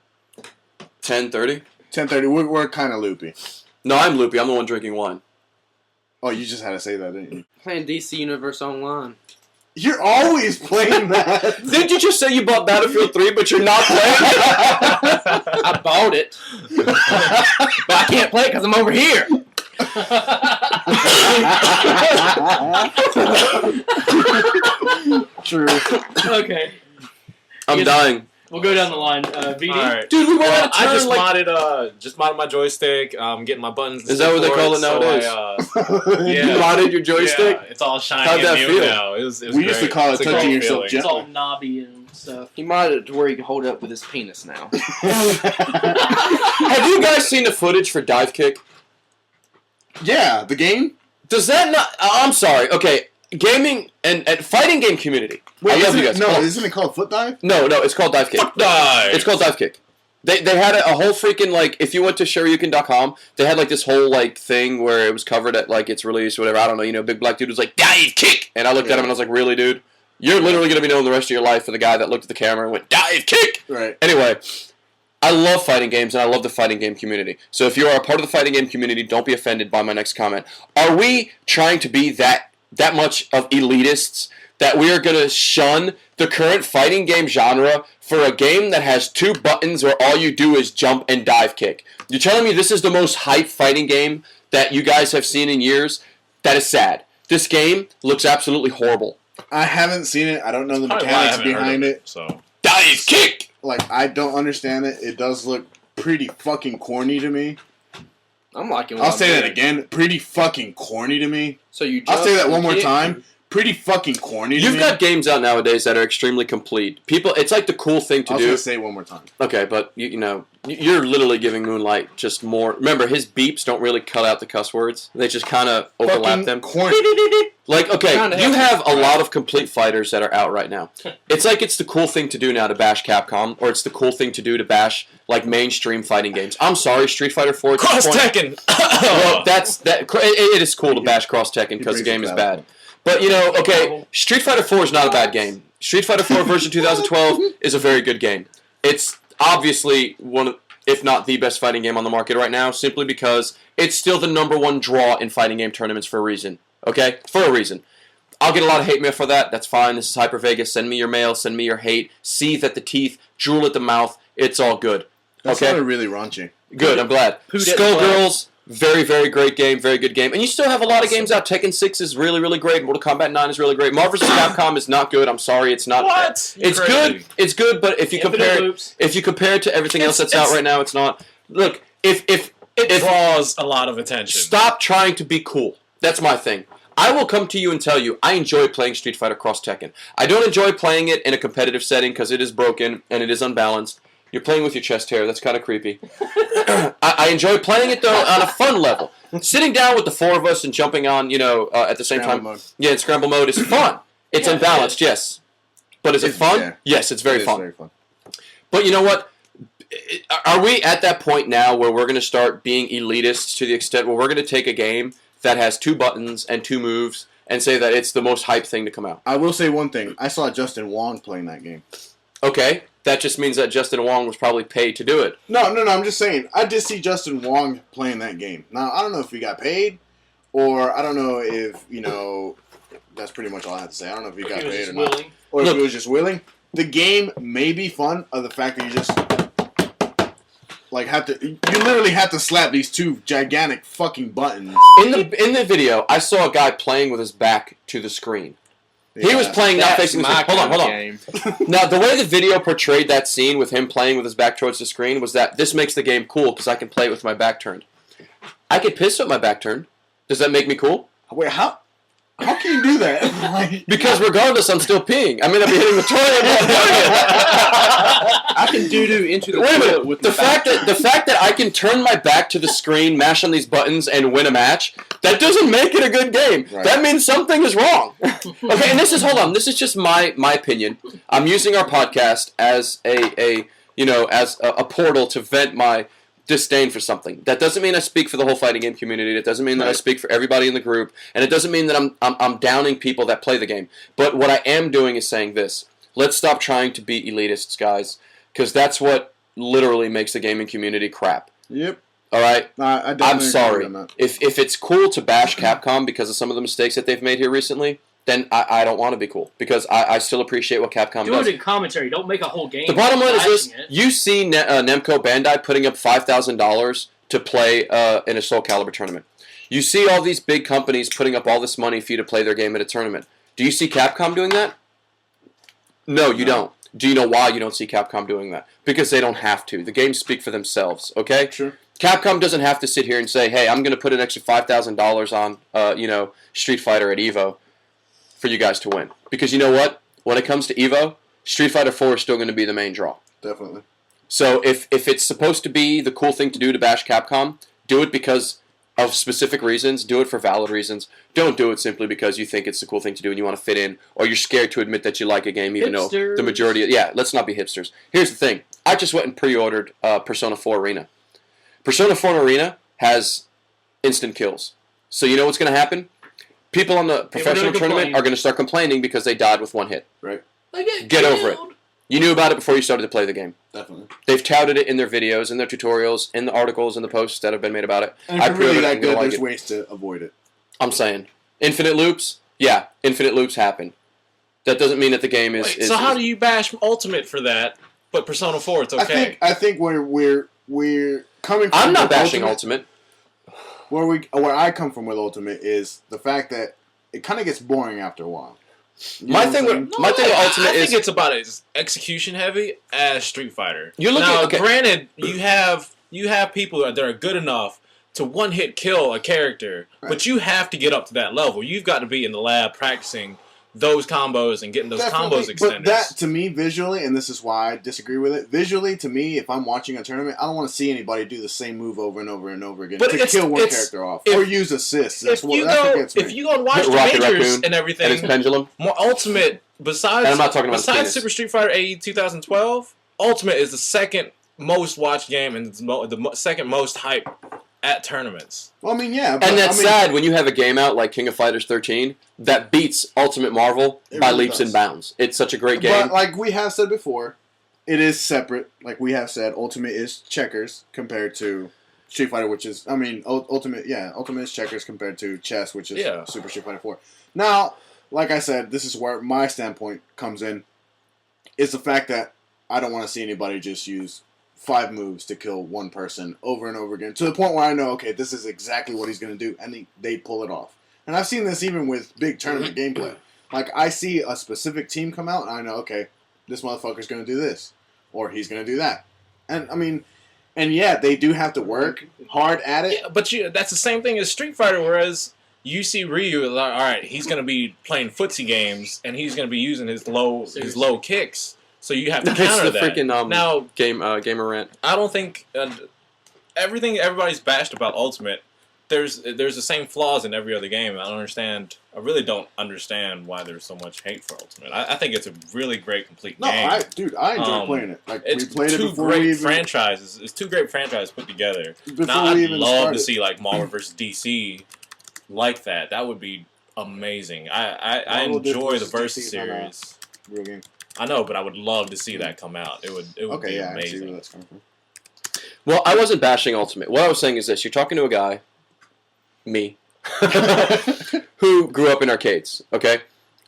10:30. 10:30. We're kind of loopy. No, I'm loopy. I'm the one drinking wine. Oh, you just had to say that, didn't you? Playing DC Universe Online. You're always playing that. Didn't you just say you bought Battlefield 3, but you're not playing it? I bought it, but I can't play it because I'm over here. True. Okay, I'm dying. we'll go down the line. VD? Alright. Dude, we went Well, on a I turn just like... modded my joystick. Getting my buttons. Is that what they call it nowadays? Yeah. You modded your joystick? Yeah, it's all shiny How'd and that new feel? now. It was We used to great. call it It's a touching great yourself feeling. It's all knobby and stuff. He modded it to where he can hold it up with his penis now. Have you guys seen the footage for Dive Kick? Yeah, the game? Does that not... I'm sorry. Okay, gaming and fighting game community. I love isn't you it- guys. No, Oh, isn't it called Foot Dive? no, it's called Dive Kick. Fuck dive. It's called Dive Kick. They had a whole freaking, like, if you went to Shoryuken.com, they had, like, this whole, like, thing where it was covered at, like, its release or whatever. I don't know, you know, big black dude was like, Dive Kick! And I looked at him and I was like, really, dude? You're literally going to be known the rest of your life for the guy that looked at the camera and went, Dive Kick! Right. Anyway, I love fighting games and I love the fighting game community. So if you are a part of the fighting game community, don't be offended by my next comment. Are we trying to be that much of elitists that we are going to shun the current fighting game genre for a game that has 2 buttons where all you do is jump and dive kick? You're telling me this is the most hype fighting game that you guys have seen in years? That is sad. This game looks absolutely horrible. I haven't seen it. I don't know the Probably why I mechanics haven't heard behind of it. So Dive kick! Like, I don't understand it. It does look pretty fucking corny to me. I'm liking. I'll say that again. Pretty fucking corny to me. So you. I'll say that one more kick. time. Pretty fucking corny to You've me. got games out nowadays that are extremely complete. People, it's like the cool thing to I was do. going to say it one more time. Okay, but you know, you're literally giving Moonlight just more. Remember, his beeps don't really cut out the cuss words; they just kind of overlap Fucking them. corny. Like, okay, Kinda you have have a lot of complete fighters that are out right now. It's like it's the cool thing to do now to bash Capcom, or it's the cool thing to do to bash like mainstream fighting games. I'm sorry, Street Fighter 4. at this Cross point- Tekken. Well, it is cool to bash Cross Tekken because the game is bad. But, you know, okay, Street Fighter 4 is not a bad game. Street Fighter 4 version 2012 is a very good game. It's obviously one of, if not the best fighting game on the market right now, simply because it's still the #1 draw in fighting game tournaments for a reason. Okay? For a reason. I'll get a lot of hate mail for that. That's fine. This is Hyper Vegas. Send me your mail. Send me your hate. Seethe at the teeth. Drool at the mouth. It's all good. That Okay? sounded really raunchy. Good, I'm glad. Who did Skullgirls, very, very great game, very good game. And you still have a lot of games out. Tekken 6 is really, really great. Mortal Kombat 9 is really great. Marvel vs. Capcom is not good. I'm sorry, it's not. What? It's Crazy. good. It's good, but if you Infinite compare loops. it to everything else that's out It's- right now, it's not. Look, if It draws a lot of attention. stop trying to be cool. That's my thing. I will come to you and tell you I enjoy playing Street Fighter Cross Tekken. I don't enjoy playing it in a competitive setting because it is broken and it is unbalanced. You're playing with your chest hair. That's kind of creepy. I enjoy playing it, though, on a fun level. Sitting down with the 4 of us and jumping on, at the same Scramble time. mode. Yeah, in scramble mode is fun. It's Yeah, unbalanced, yes. But is it It's- fun? yeah. Yes, it's very It is fun. very fun. But you know what? Are we at that point now where we're going to start being elitists to the extent where we're going to take a game that has 2 buttons and 2 moves and say that it's the most hype thing to come out? I will say one thing. I saw Justin Wong playing that game. Okay, that just means that Justin Wong was probably paid to do it. No, I'm just saying. I did see Justin Wong playing that game. Now, I don't know if he got paid, or I don't know if, that's pretty much all I have to say. I don't know if he got He was paid just or not. willing. Or if Look. he was just willing. The game may be fun of the fact that you just you literally have to slap these 2 gigantic fucking buttons. In the video, I saw a guy playing with his back to the screen. He was Yeah. playing not That's facing the my screen. Hold kind on. of game. Now, the way the video portrayed that scene with him playing with his back towards the screen was that this makes the game cool because I can play it with my back turned. I could piss with my back turned. Does that make me cool? Wait, how can you do that? Like, Because regardless, I'm still peeing. I mean, I'll be hitting the toilet. I can doo-doo into the Wait a toilet minute. with The my fact that I can turn my back to the screen, mash on these buttons, and win a match, that doesn't make it a good game. Right. That means something is wrong. Okay, and this is just my opinion. I'm using our podcast as a portal to vent my disdain for something. That doesn't mean I speak for the whole fighting game community. It doesn't mean that I speak for everybody in the group, and it doesn't mean that I'm downing people that play the game. But what I am doing is saying this: let's stop trying to be elitists, guys, because that's what literally makes the gaming community crap. Yep. All right. I definitely I'm agree sorry. on that. If it's cool to bash Capcom because of some of the mistakes that they've made here recently, then I don't want to be cool because I still appreciate what Capcom Do does. it in commentary. Don't make a whole game. The bottom line is this: bashing it. you see Namco Bandai putting up $5,000 to play in a Soul Calibur tournament. You see all these big companies putting up all this money for you to play their game at a tournament. Do you see Capcom doing that? No, you don't. Do you know why you don't see Capcom doing that? Because they don't have to. The games speak for themselves, okay? Sure. Capcom doesn't have to sit here and say, hey, I'm going to put an extra $5,000 on, Street Fighter at EVO for you guys to win. Because you know what? When it comes to EVO, Street Fighter IV is still going to be the main draw. Definitely. So if it's supposed to be the cool thing to do to bash Capcom, do it because of specific reasons. Do it for valid reasons. Don't do it simply because you think it's the cool thing to do and you want to fit in, or you're scared to admit that you like a game even though the Hipsters. majority of... Yeah, let's not be hipsters. Here's the thing. I just went and pre-ordered Persona 4 Arena. Persona 4 Arena has instant kills. So you know what's going to happen? People on the professional gonna tournament complain. are going to start complaining because they died with one hit. Right. I Get over it. You knew about it before you started to play the game. Definitely. They've touted it in their videos, in their tutorials, in the articles, in the posts that have been made about it. And if you're really pre-ordered it, that I'm gonna good, like there's it. ways to avoid it. I'm saying. Infinite loops? Yeah, infinite loops happen. That doesn't mean that the game is... Wait, so how do you bash Ultimate for that, but Persona 4 it's okay? I think we're coming from I'm not with bashing Ultimate. Where I come from with Ultimate is the fact that it kind of gets boring after a while. You know My what thing I'm with saying? my thing with Ultimate I think is... it's about as execution heavy as Street Fighter. You're looking- now, okay. granted, you have people that are good enough to one hit kill a character, Right. but you have to get up to that level. You've got to be in the lab practicing those combos and getting those Definitely, combos extenders. But that, to me, visually, and this is why I disagree with it, visually, to me, if I'm watching a tournament, I don't want to see anybody do the same move over and over and over again But to it's- kill one it's- character off. if- Or use assists. That's if what, you that's what go, gets me. if you go and watch the Rocket majors Raccoon and and his everything, pendulum. more Ultimate besides And I'm not talking about his besides penis. Super Street Fighter AE 2012, Ultimate is the second most watched game and the second most hype at tournaments. Well, I mean, yeah. But, And that's I mean, sad when you have a game out like King of Fighters 13 that beats Ultimate Marvel It by really leaps does. and bounds. It's such a great game. But like we have said before, it is separate. Like we have said, Ultimate is checkers compared to Street Fighter, which is, I mean, Ultimate is checkers compared to chess, which is Yeah. Super Street Fighter 4. Now, like I said, this is where my standpoint comes in, is the fact that I don't want to see anybody just use 5 moves to kill one person over and over again, to the point where I know, okay, this is exactly what he's going to do, and they pull it off. And I've seen this even with big tournament gameplay. Like, I see a specific team come out, and I know, okay, this motherfucker's going to do this, or he's going to do that. And, I mean, and yeah, they do have to work hard at it. Yeah, but that's the same thing as Street Fighter, whereas you see Ryu, like, all right, he's going to be playing footsie games, and he's going to be using his low kicks. So you have to It's counter the that. freaking Now, gamer rant. I don't think everything everybody's bashed about Ultimate there's the same flaws in every other game. I really don't understand why there's so much hate for Ultimate. I think it's a really great complete game. I enjoy playing it. Like It's we played it two before great we even, franchises. It's two great franchises put together. before Now, we I'd even love started. to see like Marvel vs. DC like that. That would be amazing. I Marvel enjoy the vs. Versus DC is not a series. real game. I know, but I would love to see that come out. It would Okay, be yeah, I see where amazing. that's coming from. Well, I wasn't bashing Ultimate. What I was saying is this: you're talking to a guy, me, who grew up in arcades. Okay,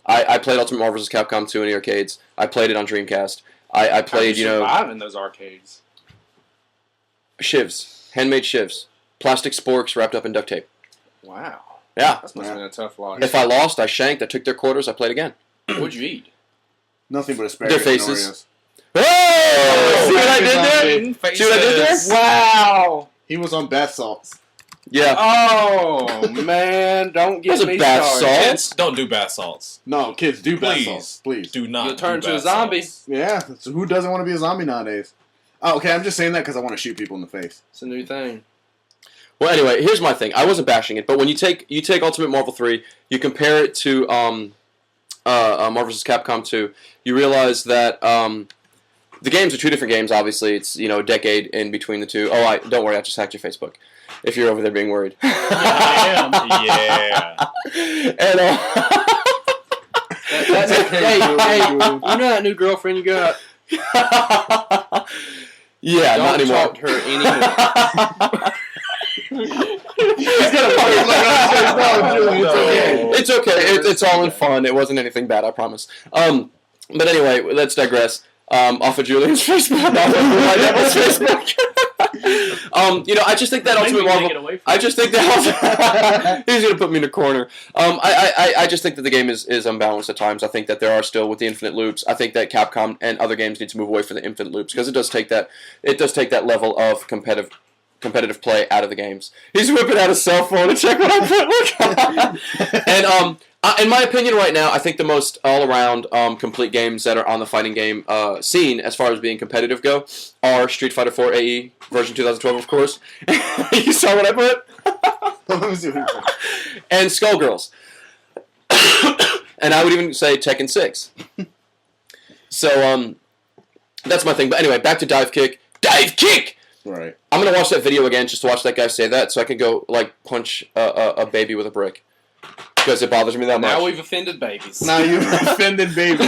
I played Ultimate Marvel vs. Capcom 2 in the arcades. I played it on Dreamcast. I played, survive in those arcades. shivs, handmade shivs, plastic sporks wrapped up in duct tape. Wow. Yeah. That must have been a tough life. If I lost, I shanked. I took their quarters. I played again. What'd you eat? Nothing but asparagus. Their faces. And Oreos. Oh! See what I did there? See what I did there? Wow. He was on bath salts. Yeah. Oh man, don't get Those are me bath started. salts. Kids, don't do bath salts. No, kids, do bath Please. salts. Please. Do not. You'll turn do into a bath zombie. salts. Yeah, so who doesn't want to be a zombie nowadays? Oh, okay, I'm just saying that because I want to shoot people in the face. It's a new thing. Well, anyway, here's my thing. I wasn't bashing it, but when you take Ultimate Marvel 3, you compare it to Marvel vs. Capcom 2, you realize that the games are two different games. Obviously, it's a decade in between the two. Oh, don't worry, I just hacked your Facebook. If you're over there being worried. Yeah, I am. Yeah. And Hey, you know that new girlfriend you got? yeah, Don't not anymore. talk to her anymore. He's got a fucking look on his face now, Julie. It's okay. It's okay. It's all in fun. It wasn't anything bad, I promise. But anyway, let's digress. Off of Julian's Facebook, off of my devil's Facebook. I just think that Maybe Ultimate we take Marvel. it away from I you. just think that he's gonna put me in a corner. I just think that the game is unbalanced at times. I think that there are still with the infinite loops. I think that Capcom and other games need to move away from the infinite loops because it does take that level of competitive play out of the games. He's whipping out his cell phone to check what I put. Look. And in my opinion, right now, I think the most all-around complete games that are on the fighting game scene, as far as being competitive go, are Street Fighter IV AE version 2012, of course. You saw what I put? Let me see what he put. And Skullgirls. And I would even say Tekken 6. So that's my thing. But anyway, back to Dive Kick. Dive Kick! Right. I'm gonna watch that video again just to watch that guy say that, so I can go punch a baby with a brick because it bothers me that much. Now we've offended babies. Now you've offended baby.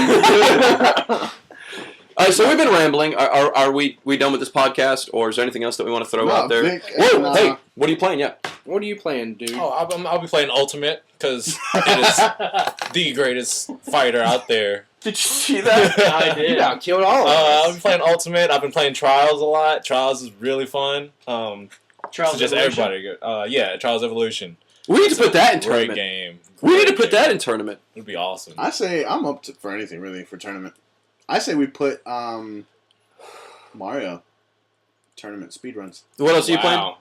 All right, so we've been rambling. Are we done with this podcast, or is there anything else that we want to throw No, out there? Vic, Whoa, hey, what are you playing? Yeah. What are you playing, dude? Oh, I'll be playing Ultimate because it is the greatest fighter out there. Did you see that? I You did. got killed all of I've us. been playing Ultimate. I've been playing Trials a lot. Trials is really fun. Charles So just Evolution. everybody. Yeah, Trials Evolution. We need to put that in Great tournament. game. We need to Great put game. that in tournament. It'd be awesome. I say I'm up for anything really for tournament. I say we put Mario tournament speedruns. What else are you playing? Wow.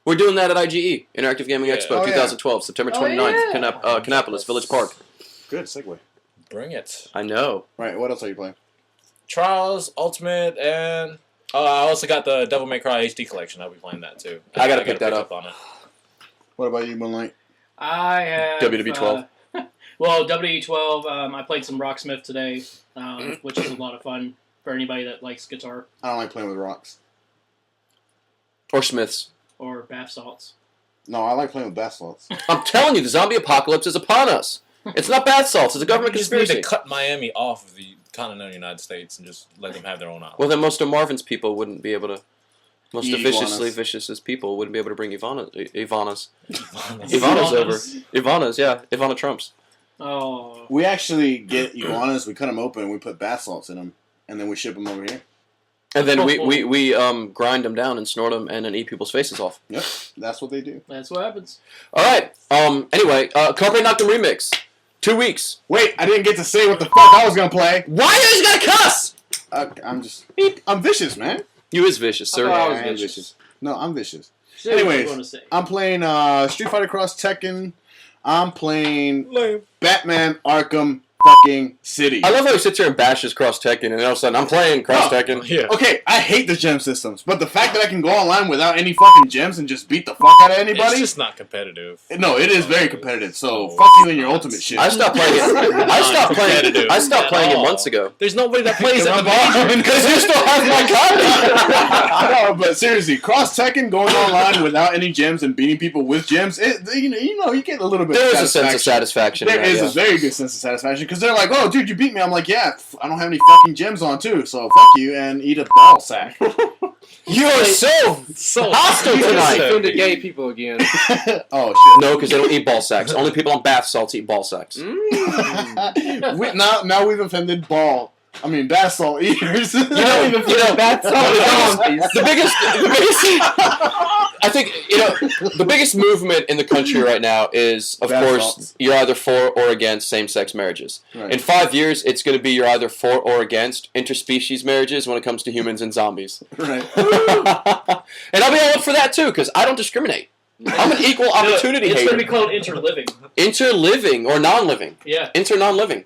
We're doing that at IGE, Interactive Gaming Yeah. Expo Oh, yeah. 2012, September 29th, Canapolis, Village Park. Good segue. Bring it. I know. Right. What else are you playing? Trials, Ultimate, and I also got the Devil May Cry HD collection. I'll be playing that too. I gotta pick that up. on it. What about you, Moonlight? I have WW12. Well, WW12. I played some Rocksmith today, which is a lot of fun for anybody that likes guitar I don't like playing with rocks. Or Smiths. or bath salts. No, I like playing with bath salts. I'm telling you, the zombie apocalypse is upon us. It's not bath salts. It's a government We just need conspiracy. to cut Miami off of the continental United States and just let them have their own island. Well, then most of Marvin's people wouldn't be able to. Most of Iguanas. vicious as people wouldn't be able to bring Ivana's Ivana's. over. Ivana's, yeah. Ivana Trump's. Oh, We actually get iguanas, we cut them open, and we put bath salts in them, and then we ship them over here. And then we grind them down and snort them and then eat people's faces off. Yep, that's what they do. that's what happens. All right. Anyway, Carpe Noctem Remix. 2 weeks. Wait, I didn't get to say what the fuck I was gonna play. Why you guys gotta cuss? I'm vicious, man. You is vicious, sir. I thought I was I am vicious. No, I'm vicious. Say what you Anyways, want to say. I'm playing Street Fighter Cross Tekken. I'm playing Lame. Batman Arkham fucking city. I love how he sits here and bashes Cross Tekken, and all of a sudden I'm playing Cross Tekken. Yeah. Okay, I hate the gem systems, but the fact that I can go online without any fucking gems and just beat the fuck out of It's anybody. just not competitive. No, it is very competitive. So fuck you and your ultimate shit. I stopped playing it. I stopped playing it months ago. There's nobody that plays it. Because you still have my copy. No, but seriously, Cross Tekken going online without any gems and beating people with gems, you get a little bit. There of is a sense of satisfaction. There in that, is yeah. a very good sense of satisfaction because they're like, "Oh, dude, you beat me." I'm like, "Yeah, I don't have any fucking gems on too, so fuck you and eat a ball sack." You are so hostile tonight. Offended gay people again. Oh shit! No, because they don't eat ball sacks. Only people on bath salts eat ball sacks. Now we've offended bath salt eaters. The biggest, I think, the biggest movement in the country right now is, of Bath course, salts. you're either for or against same-sex marriages. Right. In 5 years, it's going to be you're either for or against interspecies marriages when it comes to humans and zombies. Right. And I'll be all up for that, too, because I don't discriminate. I'm an equal opportunity It's hater. going to be called interliving. Interliving or non-living. Yeah. Inter-non-living.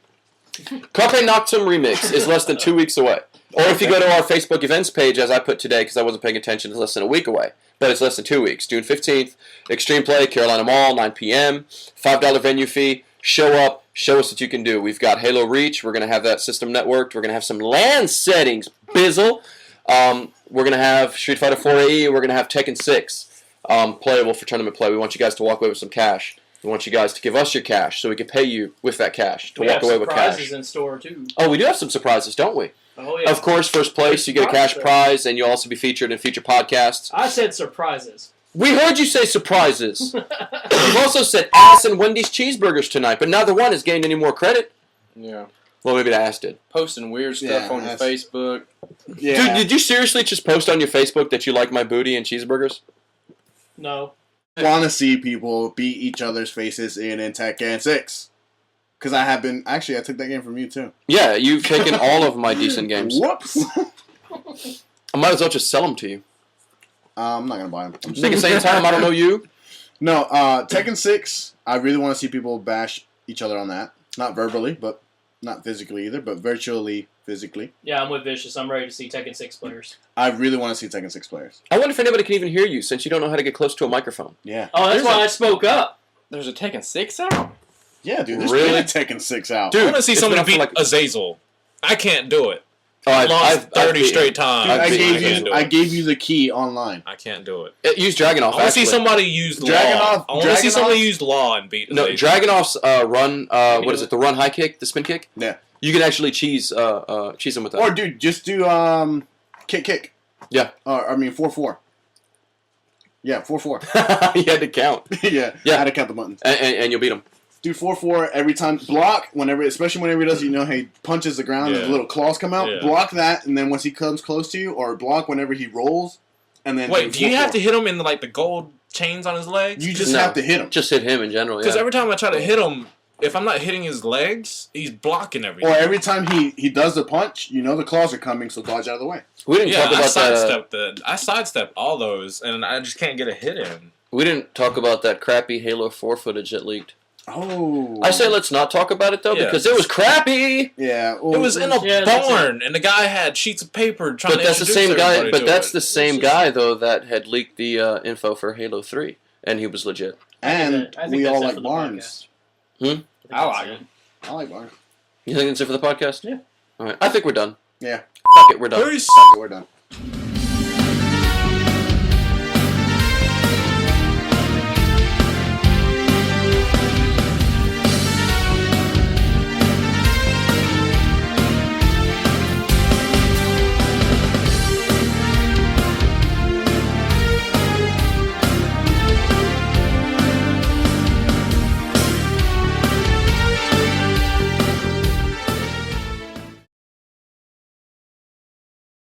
Carpe Noctem Remix is less than 2 weeks away. Or if you go to our Facebook events page, as I put today, because I wasn't paying attention, it's less than a week away. But it's less than 2 weeks. June 15th, Extreme Play, Carolina Mall, 9 p.m., $5 venue fee. Show up, show us what you can do. We've got Halo Reach. We're going to have that system networked. We're going to have some LAN settings, bizzle. We're going to have Street Fighter 4 AE. We're going to have Tekken 6 playable for tournament play. We want you guys to walk away with some cash. We want you guys to give us your cash so we can pay you with that cash to We walk have away with surprises cash. in store, too. Oh, we do have some surprises, don't we? Oh, yeah. Of course, first place, you get a cash prize, and you'll also be featured in future podcasts. I said surprises. We heard you say surprises. You've also said ass and Wendy's cheeseburgers tonight, but neither one has gained any more credit. Yeah. Well, maybe the ass did. Posting weird stuff on your Facebook. Yeah. Dude, did you seriously just post on your Facebook that you like my booty and cheeseburgers? No. Want to see people beat each other's faces in Tekken 6. Because I have been... Actually, I took that game from you, too. Yeah, you've taken all of my decent games. Whoops! I might as well just sell them to you. I'm not going to buy them. At the same time, I don't know you. No, Tekken 6, I really want to see people bash each other on that. Not verbally, but not physically either, but virtually physically. Yeah, I'm with Vicious. I'm ready to see Tekken 6 players. I really want to see Tekken 6 players. I wonder if anybody can even hear you since you don't know how to get close to a microphone. Yeah. Oh, that's why I spoke up. There's a Tekken 6 out? Yeah, dude, there's Really? been a Tekken 6 out. Dude, I want to see it's somebody been out for beat Azazel. I can't do it. Oh, I lost 30 beat- straight times. Dude, I can't do gave you the key online. I can't do it. Use Dragonoff. I want to see actually. somebody use law. Dragunov- I want to see Dragunov- somebody use law and beat No, Azazel. Dragonoff's run. What is it? The run high kick, the spin kick. Yeah. You can actually cheese him with that. Or, dude, just do kick. Yeah. 4-4. Yeah, 4-4. You had to count, yeah, Yeah. I had to count the buttons. and you'll beat him. Do 4-4 every time. Block especially whenever he does, he punches the ground and Yeah. the little claws come out. Yeah. Block that, and then once he comes close to you, or block whenever he rolls, and then Wait, do you have 4-4. to hit him in the gold chains on his legs? You just No. have to hit him. Just hit him in general. Because Yeah. every time I try to hit him, if I'm not hitting his legs, he's blocking everything. Or every time he does the punch, the claws are coming, so dodge out of the way. We didn't yeah, talk about I sidestepped all those, and I just can't get a hit in. We didn't talk about that crappy Halo 4 footage that leaked. Oh. I say let's not talk about it though Yeah. because it was crappy. Yeah. It was in a Yeah, that's barn, and the guy had sheets of paper trying But to that's the introduce same guy. everybody But to that's it. the same guy though that had leaked the info for Halo 3, and he was legit. And I think we that's all it like for the Barnes. podcast. I like it. I like Barnes. You think that's it for the podcast? Yeah. All right. I think we're done. Yeah. Fuck it, we're done. Peace. Fuck it, we're done.